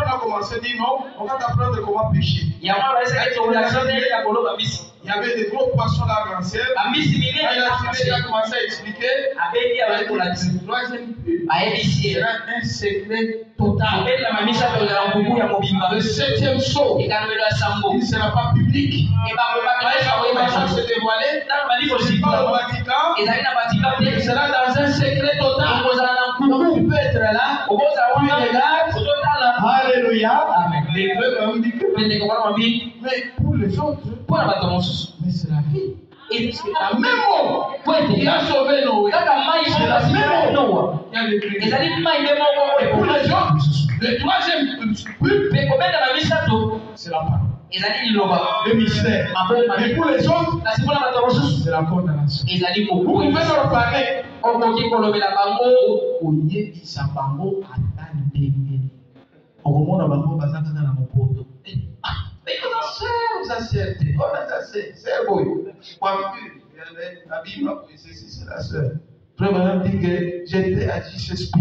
Speaker 4: a commencé à dire non, on va apprendre comment pêcher.
Speaker 3: yango baesaki tolakisa ndenge ya koloba mbisi
Speaker 4: Il y avait des gros poissons là dans le ciel.
Speaker 3: bambisi
Speaker 4: Quand il a tiré, il a
Speaker 3: minene
Speaker 4: commencé à expliquer.
Speaker 3: abebi abali kolakisa
Speaker 4: Le troisième but,
Speaker 3: ayebisi
Speaker 4: il y
Speaker 3: ye
Speaker 4: a un secret total.
Speaker 3: obelama misato ozala nkuku ya mobimba
Speaker 4: Le septième saut,
Speaker 3: ekangamelo ya sango
Speaker 4: il ne sera pas public.
Speaker 3: ebakobato
Speaker 4: Quand il va commencer à se dévoiler,
Speaker 3: ntango bali
Speaker 4: c'est pas au
Speaker 3: kosimba
Speaker 4: Vatican,
Speaker 3: ezali na batika
Speaker 4: il
Speaker 3: te
Speaker 4: sera dans un secret total.
Speaker 3: okozala na
Speaker 4: Donc
Speaker 3: nkuku
Speaker 4: tu peux être là.
Speaker 3: okozala wana ozotala
Speaker 4: Alléluia.
Speaker 3: amen
Speaker 4: Les peuples ont dit que,
Speaker 3: mpe ndeko wana mabi
Speaker 4: mais pour les autres,
Speaker 3: mpo na bato mosusu
Speaker 4: mais c'est la vie.
Speaker 3: la
Speaker 4: Même mot
Speaker 3: po ete
Speaker 4: qui a sauvé Noé.
Speaker 3: kaka mai
Speaker 4: C'est la même
Speaker 3: noa
Speaker 4: Il y a l'écrit.
Speaker 3: ezali mai nde moko
Speaker 4: Et pour
Speaker 3: oyo
Speaker 4: les autres, le troisième but,
Speaker 3: mpe kobenda na misato
Speaker 4: c'est la parole.
Speaker 3: ezali liloba
Speaker 4: Le mystère.
Speaker 3: maboma
Speaker 4: Mais pour les autres,
Speaker 3: kasi mpona bato mosusu
Speaker 4: c'est la condamnation.
Speaker 3: ezali
Speaker 4: Vous pouvez
Speaker 3: mokoyi
Speaker 4: leur parler.
Speaker 3: okoki kolobela bango
Speaker 4: oyebisa bango ata ndenge okomona bango baza kaka na mopoto sœur boye abima boye ceci c'est la sœur frère madame dit que j'étais à J.S.P.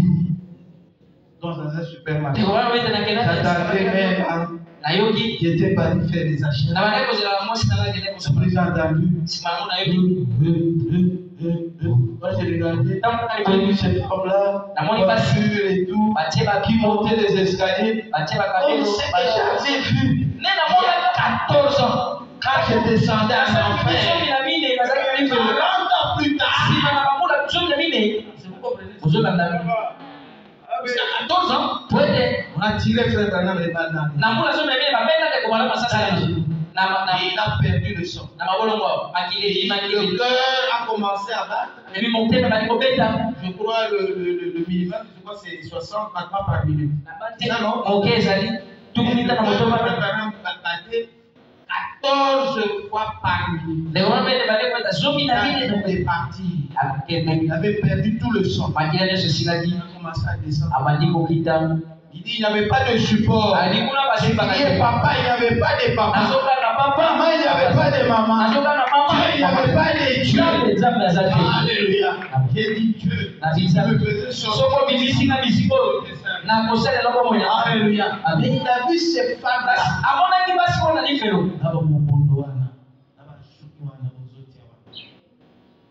Speaker 4: dans un supermarché
Speaker 3: ndeko wana oyo nakenda
Speaker 4: j'attendais même
Speaker 3: nayoki
Speaker 4: j'étais parti faire des
Speaker 3: na
Speaker 4: achats
Speaker 3: bandeko kozela mwasi nanga akende kosopa
Speaker 4: après j'ai entendu
Speaker 3: nsima nango nayoki
Speaker 4: moi j'ai regardé
Speaker 3: ntango
Speaker 4: j'ai vu cette femme-là
Speaker 3: namoni basi
Speaker 4: voiture et tout
Speaker 3: batie
Speaker 4: qui
Speaker 3: bakimo
Speaker 4: montait les escaliers.
Speaker 3: batie
Speaker 4: Oh,
Speaker 3: bakabelo
Speaker 4: c'est que j'avais vu
Speaker 3: nde namonaka
Speaker 4: 14 ans quand je descendais en
Speaker 3: zomi
Speaker 4: enfer.
Speaker 3: na mine bazalaki
Speaker 4: 40
Speaker 3: lifelo
Speaker 4: ans plus tard,
Speaker 3: nsima na bamula zomi na mine ozolanda
Speaker 4: jusqu'à 14 ans,
Speaker 3: po ete
Speaker 4: on a tiré frère Branham les balles dans les
Speaker 3: na mbula zomi na mine babenda ndeko bala masasa ya
Speaker 4: Et il a perdu le son.
Speaker 3: na mabolongo makili
Speaker 4: Et
Speaker 3: makili
Speaker 4: le cœur a commencé à battre.
Speaker 3: ebi motema bali kobeta
Speaker 4: Je crois le minimum, je crois c'est 60 battements par minute.
Speaker 3: moke ezali tukumita na motoma
Speaker 4: Frère Branham battait 14 fois par minute.
Speaker 3: ndeko wana bende bali kobeta zomi na
Speaker 4: Quand
Speaker 3: mine
Speaker 4: il est parti,
Speaker 3: akende
Speaker 4: il avait perdu tout le son.
Speaker 3: makili nyonso esilaki
Speaker 4: Il a commencé à descendre.
Speaker 3: abandi kokita
Speaker 4: Il dit il n'y avait pas de support.
Speaker 3: ali kuna
Speaker 4: Il
Speaker 3: basimbaka
Speaker 4: dit papa, il n'y avait pas de papa.
Speaker 3: nazoka na papa
Speaker 4: Maman, il n'y avait pas de maman.
Speaker 3: nazoka na mama
Speaker 4: Dieu, il n'y avait pas de Dieu.
Speaker 3: nzambe nzambe aza te
Speaker 4: Alléluia. J'ai dit Dieu.
Speaker 3: na
Speaker 4: Il
Speaker 3: bisa
Speaker 4: me faisait sortir.
Speaker 3: soko bibisinga bisiko na kosala eloko moya
Speaker 4: Alléluia. Mais il a vu ces femmes-là.
Speaker 3: amonaki basi wana lifelo
Speaker 4: Naba mobondo wana. Naba shuki wana bozoti wana.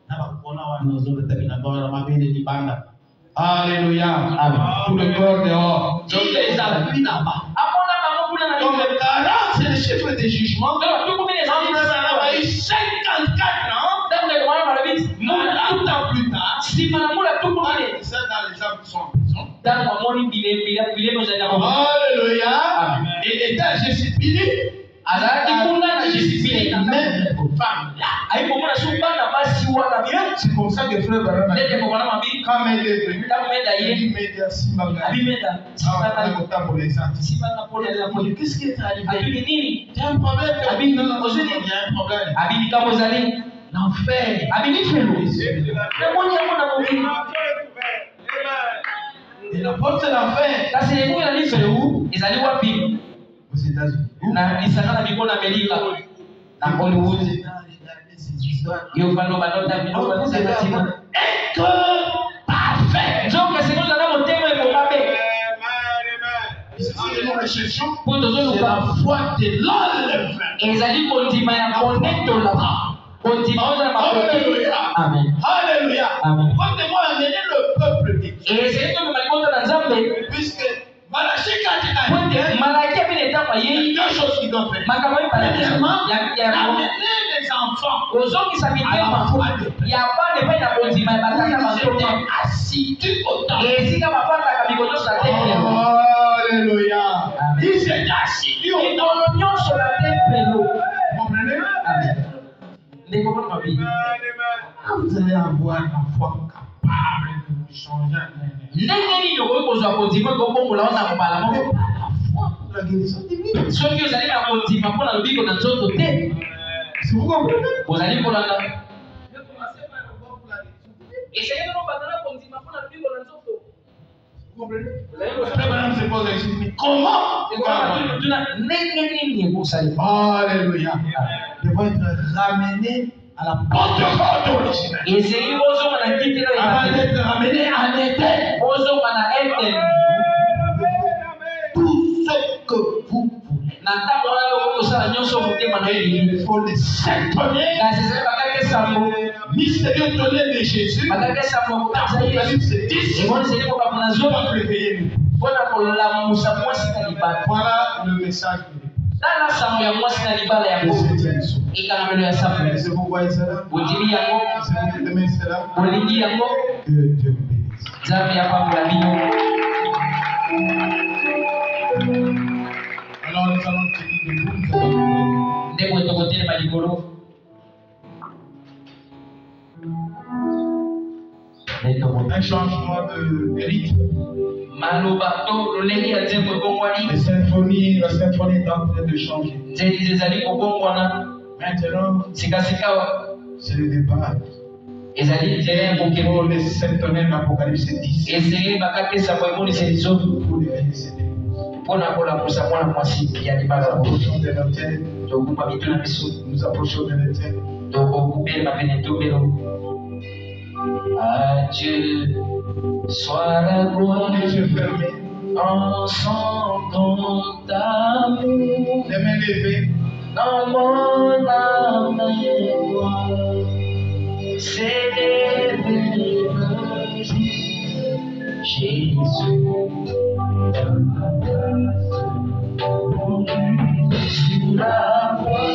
Speaker 4: Naba kona wana ozoleta binabara mabele libanda. Alléluia. Amen. Tout le corps dehors. Donc les amis là-bas.
Speaker 3: amona bango kuna na
Speaker 4: Donc
Speaker 3: lifelo
Speaker 4: 40 c'est le chiffre de jugement.
Speaker 3: donc tukumi ezali
Speaker 4: On a eu 54 ans.
Speaker 3: donc ndeko wana balobi
Speaker 4: Tout temps plus tard.
Speaker 3: nsima na mula tukumi
Speaker 4: Ça Alléluia. Et étant Jésus-Pili, même femme là. C'est comme ça que frère Branham, quand elle est venue, il m'a dit à Simanga, pour les artistes. Qu'est-ce qui est arrivé? Il y a un problème. Il y a un problème. L'enfer. Et la porte de l'enfer. Aux États-Unis. C'est la foi de l'enlèvement. Amen. Alléluia. Quand moi amener le peuple de Dieu. Puisque Malachie quand il a deux choses qui doivent faire. Premièrement, amener les enfants à la foi de Dieu. Assidus au temple. Alléluia. Ils étaient assidus au temple. Vous comprenez? Quand vous allez avoir une foi capable de vous changer, la guérison divine. Si vous comprenez? Vous comprenez? Madame se pose la question, mais comment? Alléluia. Ils vont être ramenés à la porte originale. Avant d'être ramenés à l'éther. Tout ce que vous voulez. Il faut les 7 tonnerres. Mystérieux tonnerre de Jésus. Apocalypse 10. Voilà le message. Est-ce que vous voyez cela? Est-ce que vous aimez cela? Que Dieu vous bénisse. Alors nous allons tenir debout. Un changement de rythme. La symphonie est en train de changer. Maintenant, c'est le départ. Pour les 7 tonnerres d'Apocalypse 10. Pour les réaliser. Nous approchons de l'autel. Nous approchons de l'autel.
Speaker 3: Adieu, sois la gloire en son d'amour.
Speaker 4: Les mains levées.
Speaker 3: Dans mon âme et moi, célèbre Jésus. Sur la voie,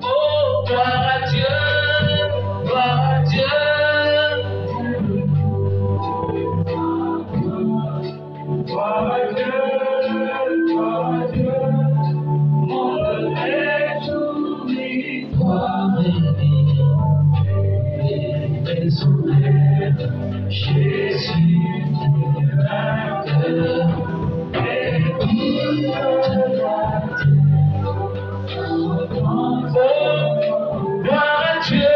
Speaker 3: oh, gloire à Dieu, gloire à Dieu. Gloire à Dieu, mon réjouis, toi, Jésus, gloire à Dieu,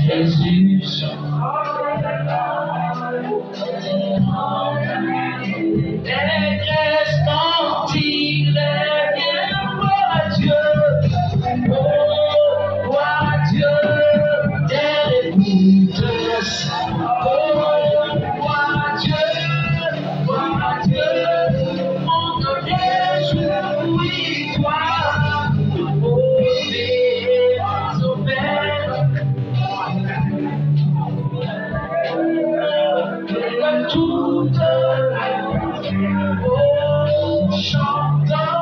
Speaker 3: Jésus, toute chantons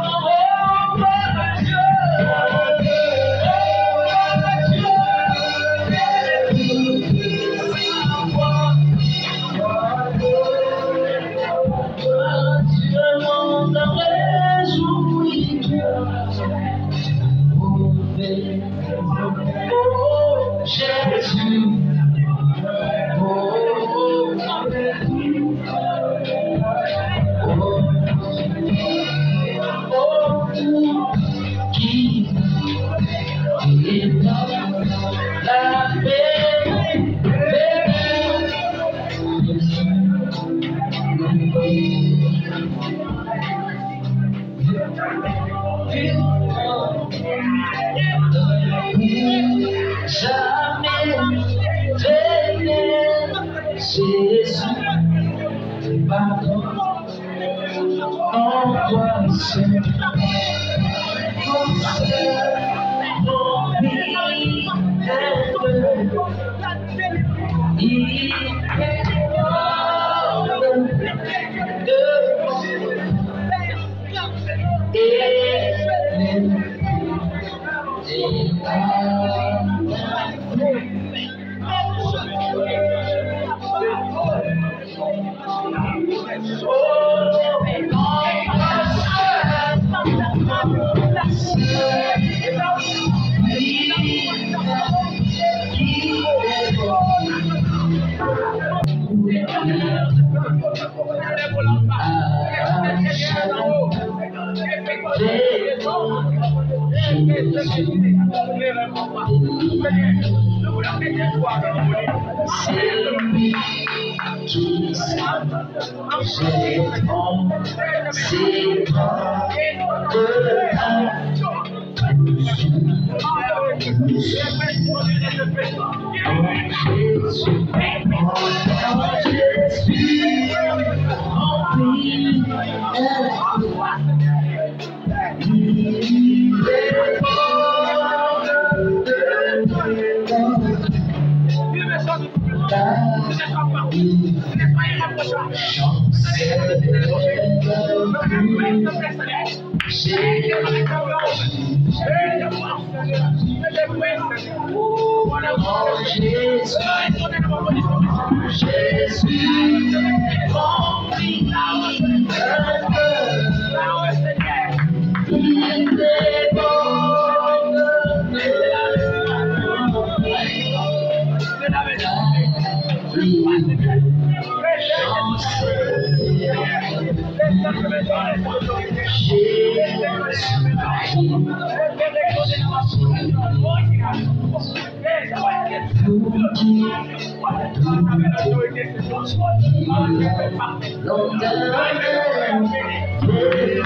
Speaker 3: Dieu.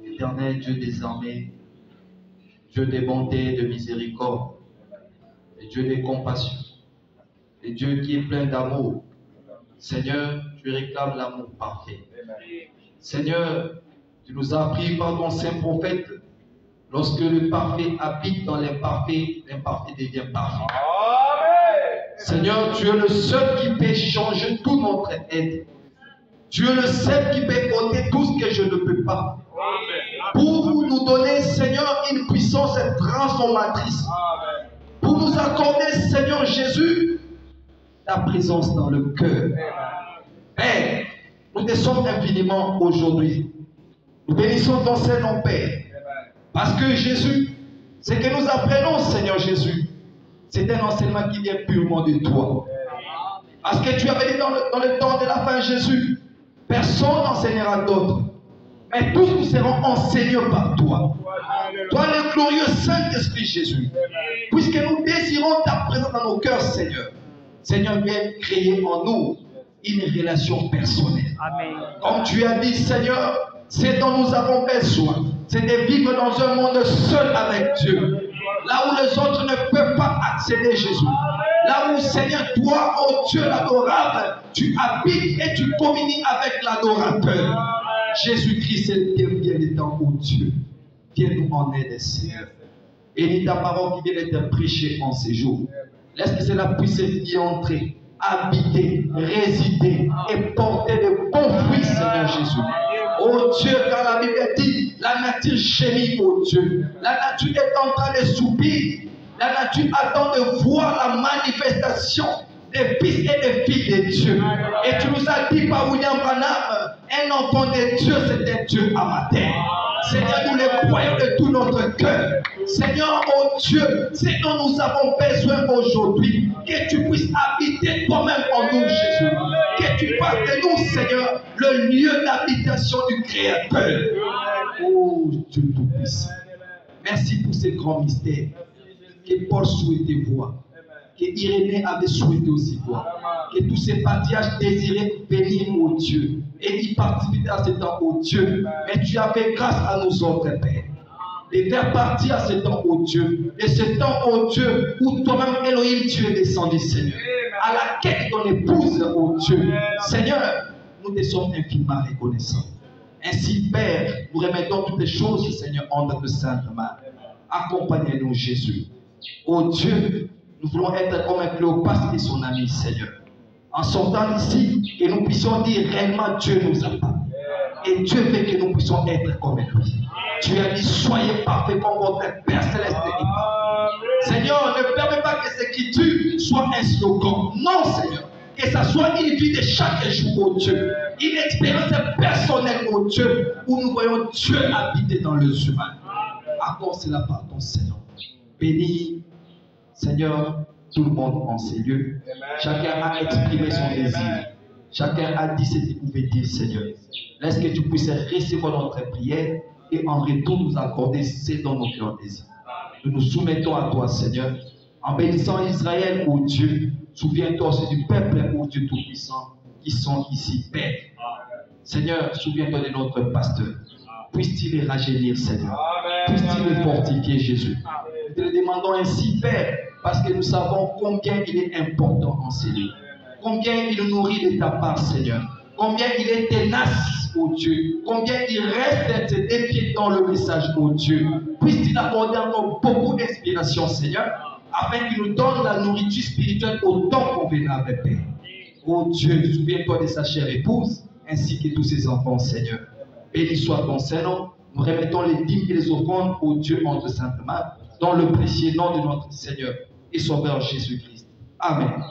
Speaker 5: Éternel Dieu des armées, Dieu des bontés et de miséricorde, et Dieu des compassions, et Dieu qui est plein d'amour. Seigneur, tu réclames l'amour parfait. Seigneur, tu nous as appris par ton saint prophète, lorsque le parfait habite dans l'imparfait, l'imparfait devient parfait. Seigneur, tu es le seul qui peut changer tout notre être. Tu es le seul qui peut ôter tout ce que je ne peux pas. Pour nous donner, Seigneur, une puissance transformatrice. Pour nous accorder, Seigneur Jésus, ta présence dans le cœur. Père, nous te sommes infiniment aujourd'hui. Nous bénissons ton Saint-Nom, Père. Parce que Jésus, ce que nous apprenons, Seigneur Jésus, c'est un enseignement qui vient purement de toi. Parce que tu avais dit dans le temps de la fin, Jésus, personne n'enseignera d'autre. Mais tous nous serons enseignés par toi. Toi, le glorieux Saint-Esprit Jésus. Puisque nous désirons ta présence dans nos cœurs, Seigneur. Seigneur, viens créer en nous une relation personnelle. Amen. Comme tu as dit, Seigneur, ce dont nous avons besoin, c'est de vivre dans un monde seul avec Dieu. Là où les autres ne peuvent pas accéder, Jésus. Là où, Seigneur, toi, oh Dieu l'adorable, tu habites et tu communies avec l'adorateur. Jésus-Christ est bien des temps, oh Dieu. Viens-nous en aide, Seigneur. Et ta parole qui vient d'être prêchée en ces jours. Laisse que cela puisse y entrer habiter, résider et porter de bons fruits, Seigneur Jésus. Oh Dieu, car la Bible dit, la nature gémit, oh Dieu. La nature est en train de soupir. La nature attend de voir la manifestation des fils et des filles de Dieu. Et tu nous as dit par William Branham, un enfant de Dieu, c'est un Dieu amateur. Seigneur, nous le croyons de tout notre cœur. Seigneur, oh Dieu, ce dont nous avons besoin aujourd'hui, que tu puisses habiter toi-même en nous, Jésus. Que tu fasses de nous, Seigneur, le lieu d'habitation du Créateur. Oh Dieu tout-puissant. Merci pour ces grands mystères que Paul souhaitait voir, que Irénée avait souhaité aussi voir, que tous ces patriarches désiraient venir au Dieu et y participer à ce temps au Dieu. Mais tu as fait grâce à nous autres, Père, de faire partie à ce temps au Dieu, et ce temps au Dieu où toi-même, Elohim, tu es descendu, Seigneur, à la quête de ton épouse, au Dieu. Seigneur, nous te sommes infiniment reconnaissants. Ainsi, Père, nous remettons toutes les choses, Seigneur, entre tes saintes mains. Accompagnez-nous, Jésus. Oh Dieu, nous voulons être comme un Cléopâtre et son ami, Seigneur. En sortant d'ici, que nous puissions dire réellement Dieu nous a parlé. Et Dieu veut que nous puissions être comme lui. Tu as dit, soyez parfaits comme votre Père Céleste est parfait. Seigneur, ne permets pas que cette écriture soit un slogan. Non, Seigneur. Que ça soit une vie de chaque jour, oh Dieu. Une expérience personnelle, oh Dieu, où nous voyons Dieu habiter dans les humains. Accorde cela par ton Seigneur. Bénis, Seigneur, tout le monde en ces lieux. Chacun a exprimé son désir. Chacun a dit ce qu'il pouvait dire, Seigneur. Laisse que tu puisses recevoir notre prière et en retour nous accorder ce dont nos cœurs désirent. Nous nous soumettons à toi, Seigneur, en bénissant Israël, ô Dieu. Souviens-toi aussi du peuple, ô Dieu Tout-Puissant, qui sont ici, Père. Seigneur, souviens-toi de notre pasteur. Puisse-t-il les rajeunir, Seigneur. Puisse-t-il les fortifier, Jésus. Nous te le demandons ainsi, Père, parce que nous savons combien il est important en ces lieux. Combien il nous nourrit de ta part, Seigneur. Combien il est tenace, ô Dieu. Combien il reste se défier dans le message, ô Dieu. Puisse-t-il accorder encore beaucoup d'inspiration, Seigneur, afin qu'il nous donne la nourriture spirituelle au temps convenable, Père. Ô Dieu, souviens-toi de sa chère épouse, ainsi que tous ses enfants, Seigneur. Béni soit ton Seigneur. Nous remettons les dîmes et les offrandes au Dieu entre saintes mains, dans le précieux nom de notre Seigneur et Sauveur Jésus-Christ. Amen.